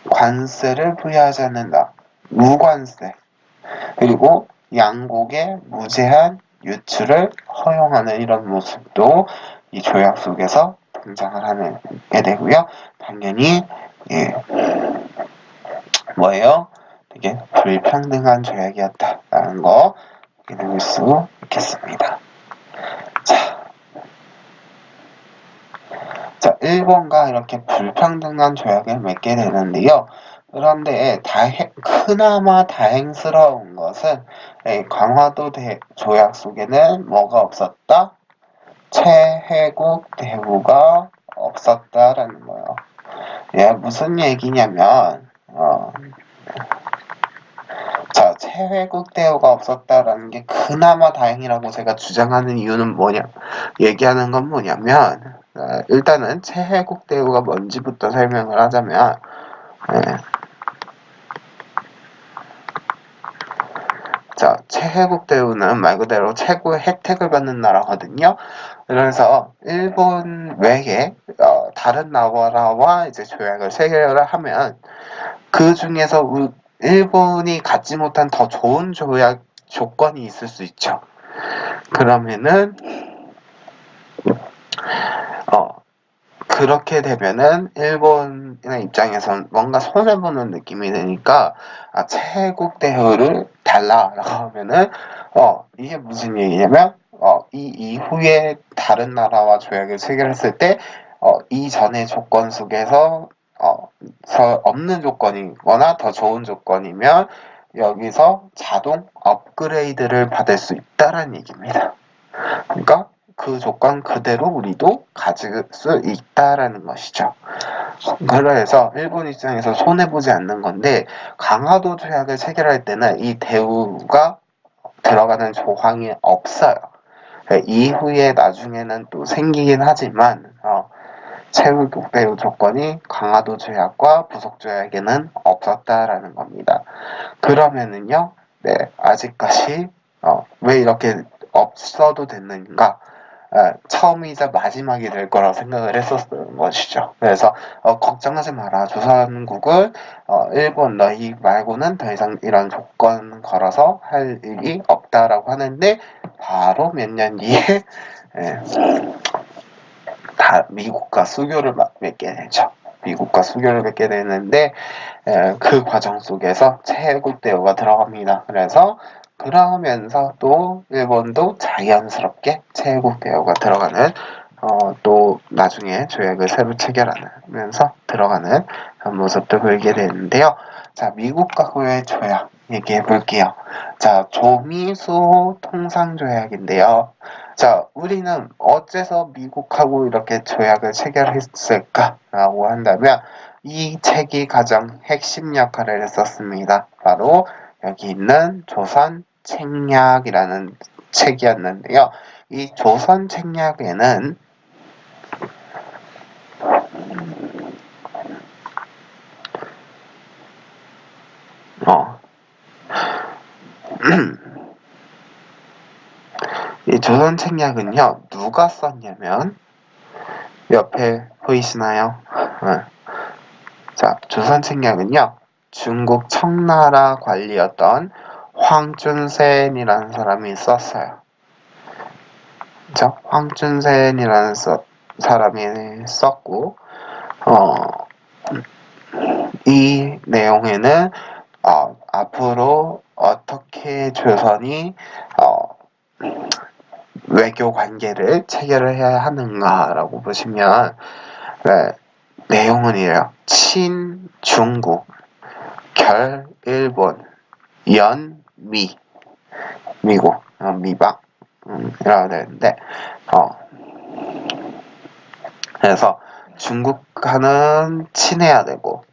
관세를 부여하지 않는다. 무관세. 그리고 양곡의 무제한 유출을 허용하는 이런 모습도 이 조약 속에서 등장을 하게 되고요. 당연히 뭐예요? 되게 불평등한 조약이었다라는 거 읽을 수 있겠습니다. 자, 일본과 이렇게 불평등한 조약을 맺게 되는데요. 그런데 그나마 다행스러운 것은 강화도 조약 속에는 뭐가 없었다? 최혜국 대우가 없었다라는 거예요. 무슨 얘기냐면 최혜국 대우가 없었다라는 게 그나마 다행이라고 제가 주장하는 이유는 얘기하는 건 뭐냐면 일단은 최혜국 대우가 뭔지부터 설명을 하자면 최혜국 대우는 말 그대로 최고의 혜택을 받는 나라거든요. 그래서 일본 외에 다른 나라와 이제 조약을 체결을 하면 그 중에서 일본이 갖지 못한 더 좋은 조약 조건이 있을 수 있죠. 그러면은 그렇게 되면은 일본의 입장에선 뭔가 손해보는 느낌이 드니까 체국 대우를 달라라고 하면은 이게 무슨 얘기냐면 이 이후에 다른 나라와 조약을 체결했을 때 이전의 조건 속에서 없는 조건이거나 더 좋은 조건이면 여기서 자동 업그레이드를 받을 수 있다라는 얘기입니다. 그러니까 그 조건 그대로 우리도 가질 수 있다라는 것이죠. 그래서 일본 입장에서 손해보지 않는 건데 강화도 조약을 체결할 때는 이 대우가 들어가는 조항이 없어요. 이후에 나중에는 또 생기긴 하지만 체국 대우 조건이 강화도 조약과 부속 조약에는 없었다라는 겁니다. 그러면은요, 네, 아직까지 왜 이렇게 없어도 됐는가? 처음이자 마지막이 될 거라고 생각을 했었던 것이죠. 그래서 걱정하지 마라. 조선국은 일본 너희 말고는 더 이상 이런 조건 걸어서 할 일이 없다라고 하는데 바로 몇 년 뒤에 예, 미국과 수교를 맺게 되죠. 미국과 수교를 맺게 되는데 그 과정 속에서 체국 대우가 들어갑니다. 그래서 그러면서 또 일본도 자연스럽게 체국 대우가 들어가는 또 나중에 조약을 새로 체결하면서 들어가는 모습도 보이게 되는데요. 자, 미국과의 조약 얘기해 볼게요. 자, 조미수 통상조약인데요. 자, 우리는 어째서 미국하고 이렇게 조약을 체결했을까라고 한다면 이 책이 가장 핵심 역할을 했었습니다. 바로 여기 있는 조선 책략이라는 책이었는데요. 이 조선 책략에는 이 조선 책략은요, 누가 썼냐면 옆에 보이시나요? 자, 조선 책략은요, 중국 청나라 관리였던 황준센이라는 사람이 썼어요. 그죠? 황준센이라는 사람이 썼고, 이 내용에는 앞으로 어떻게 조선이 외교 관계를 체결을 해야 하는가라고 보시면 내용은 이래요. 친 중국, 결 일본, 연 미, 미국, 미방 이라고 되는데 그래서 중국과는 친해야 되고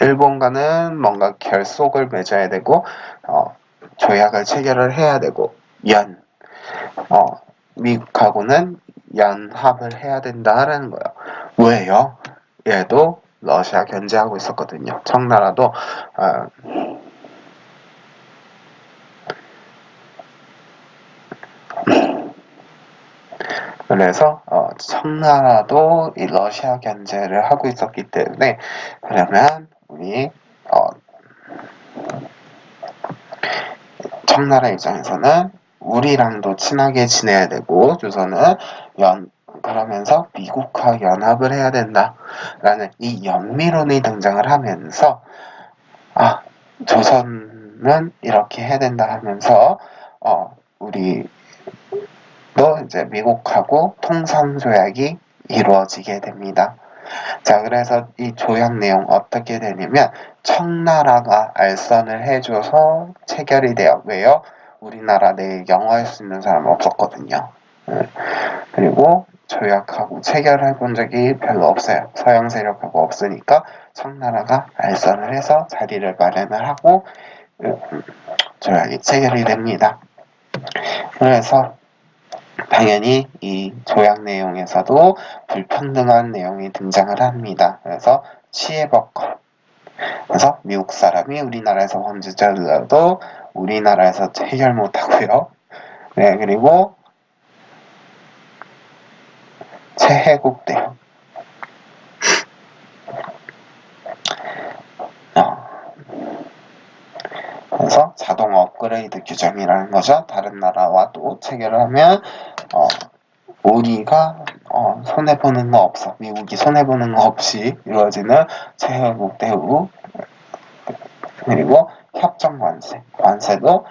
일본과는 뭔가 결속을 맺어야 되고 조약을 체결을 해야 되고 미국하고는 연합을 해야 된다라는 거예요. 왜요? 얘도 러시아 견제하고 있었거든요. 청나라도 그래서 청나라도 이 러시아 견제를 하고 있었기 때문에 그러면 우리 청나라 입장에서는 우리랑도 친하게 지내야 되고 조선은 그러면서 미국과 연합을 해야 된다라는 이 연미론이 등장을 하면서 조선은 이렇게 해야 된다 하면서 우리도 이제 미국하고 통상조약이 이루어지게 됩니다. 자, 그래서 이 조약 내용 어떻게 되냐면 청나라가 알선을 해줘서 체결이 돼요. 왜요? 우리나라 내에 영어할 수 있는 사람은 없었거든요. 그리고 조약하고 체결해 본 적이 별로 없어요. 서양 세력하고 없으니까 청나라가 알선을 해서 자리를 마련을 하고 조약이 체결이 됩니다. 그래서 당연히 이 조약 내용에서도 불평등한 내용이 등장을 합니다. 그래서 치해법권. 그래서 미국 사람이 우리나라에서 범죄자를 넣어도 우리나라에서 해결 못하고요. 네, 그리고 체해국 대응. 그래서 자동 업그레이드 규정이라는 거죠. 다른 나라와 또 체결을 하면 우리가 손해보는 거 없어. 미국이 손해보는 거 없이 이루어지는 재회복 대우, 그리고 협정 관세. 관세도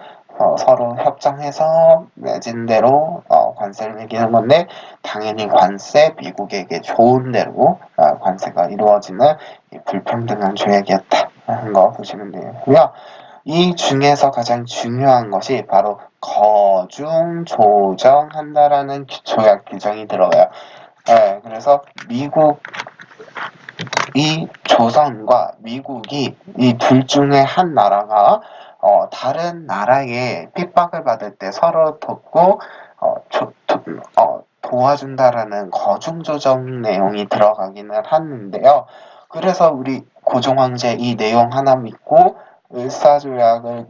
서로 협정해서 맺은 대로 관세를 매기는 건데, 당연히 관세, 미국에게 좋은 대로 관세가 이루어지는 이 불평등한 조약이었다 하는 거 보시면 되고요. 이 중에서 가장 중요한 것이 바로 거중 조정한다라는 조약 규정이 들어가요. 그래서 이 조선과 미국이 이 둘 중에 한 나라가 다른 나라에 핍박을 받을 때 서로 돕고 도와준다라는 거중조정 내용이 들어가기는 하는데요. 그래서 우리 고종황제 이 내용 하나 믿고 을사조약을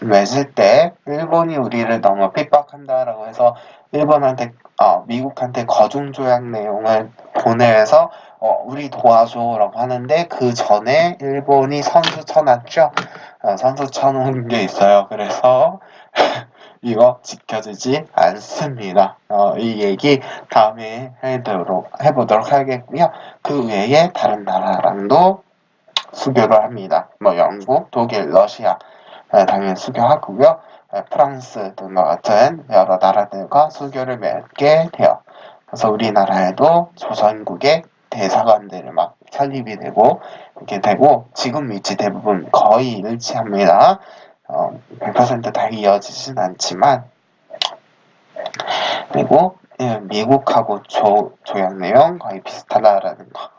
맺을 때 일본이 우리를 너무 핍박한다라고 해서 미국한테 거중조약 내용을 보내서 우리 도와줘라고 하는데, 그 전에 일본이 선수 쳐놨죠. 선수 쳐놓은 게 있어요. 그래서 이거 지켜지지 않습니다. 이 얘기 다음에 해보도록 하겠고요. 그 외에 다른 나라랑도 수교를 합니다. 영국, 독일, 러시아 당연히 수교하고요. 프랑스 등과 같은 여러 나라들과 수교를 맺게 돼요. 그래서 우리나라에도 조선국의 대사관들을 막 설립이 되고 이렇게 되고, 지금 위치 대부분 거의 일치합니다. 100%다 이어지진 않지만, 그리고 미국하고 조약 내용 거의 비슷하다라는 거.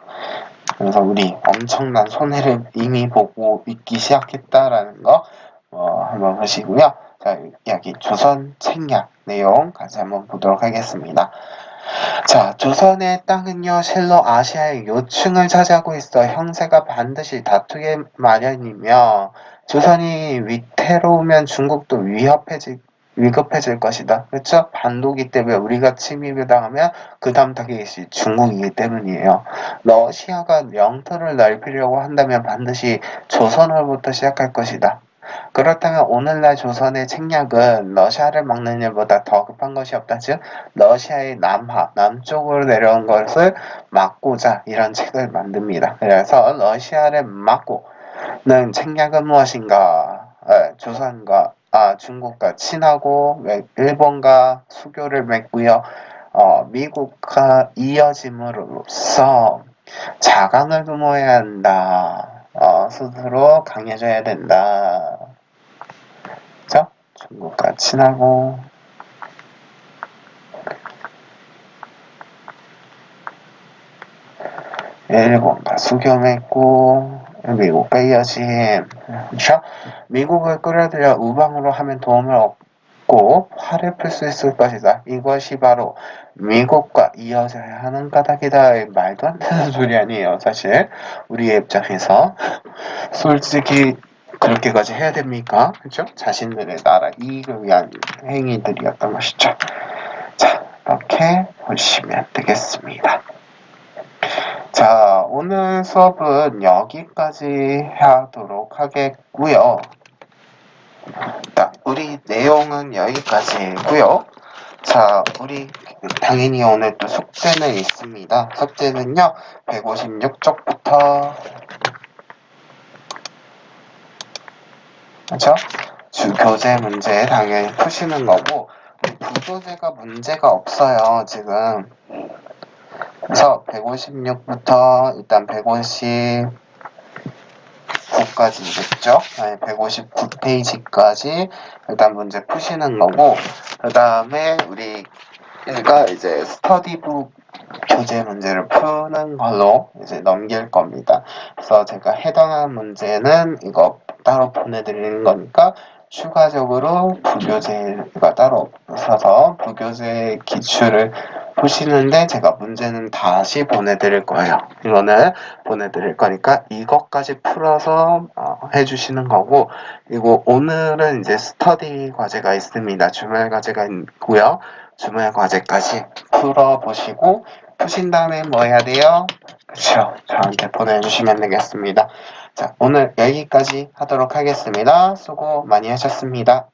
그래서 우리 엄청난 손해를 이미 보고 있기 시작했다라는 거 한번 보시고요. 자, 여기 조선 책략 내용 같이 한번 보도록 하겠습니다. 자, 조선의 땅은요, 실로 아시아의 요충을 차지하고 있어 형세가 반드시 다투게 마련이며, 조선이 위태로우면 중국도 위급해질 것이다. 그렇죠? 반도기 때문에 우리가 침입을 당하면 그 다음 타겟이 중국이기 때문이에요. 러시아가 영토를 넓히려고 한다면 반드시 조선으로부터 시작할 것이다. 그렇다면 오늘날 조선의 책략은 러시아를 막는 일보다 더 급한 것이 없다. 즉 러시아의 남쪽으로 내려온 것을 막고자 이런 책을 만듭니다. 그래서 러시아를 막고는 책략은 무엇인가? 중국과 친하고 일본과 수교를 맺고요. 미국과 이어짐으로써 자강을 도모해야 한다. 스스로 강해져야 된다. 그죠? 중국과 친하고 일본과 수교 맺고 미국과 이어짐. 그렇죠? 미국을 끌어들여 우방으로 하면 도움을 얻고 화를 풀 수 있을 것이다. 이것이 바로 미국과 이어져야 하는 까닭이다. 말도 안 되는 소리 아니에요, 사실. 우리의 입장에서. 솔직히 그렇게까지 해야 됩니까? 그죠? 자신들의 나라 이익을 위한 행위들이었던 것이죠. 자, 이렇게 보시면 되겠습니다. 자, 오늘 수업은 여기까지 하도록 하겠고요. 자, 우리 내용은 여기까지고요. 자, 우리 당연히 오늘 또 숙제는 있습니다. 숙제는요, 156쪽부터 그렇죠? 주교재 문제 당연히 푸시는 거고, 부교재가 문제가 없어요, 지금. 그래서 156부터 일단 159까지겠죠? 159페이지까지 일단 문제 푸시는 거고, 그 다음에 우리가 이제 스터디북 교재 문제를 푸는 걸로 이제 넘길 겁니다. 그래서 제가 해당한 문제는 이거 따로 보내드리는 거니까, 추가적으로 부교재가 따로 없어서 부교재 기출을 보시는데 제가 문제는 다시 보내드릴 거예요. 이거는 보내드릴 거니까 이것까지 풀어서 해주시는 거고, 그리고 오늘은 이제 스터디 과제가 있습니다. 주말 과제가 있고요. 주말 과제까지 풀어보시고 푸신 다음에 뭐 해야 돼요? 그렇죠. 저한테 보내주시면 되겠습니다. 자, 오늘 여기까지 하도록 하겠습니다. 수고 많이 하셨습니다.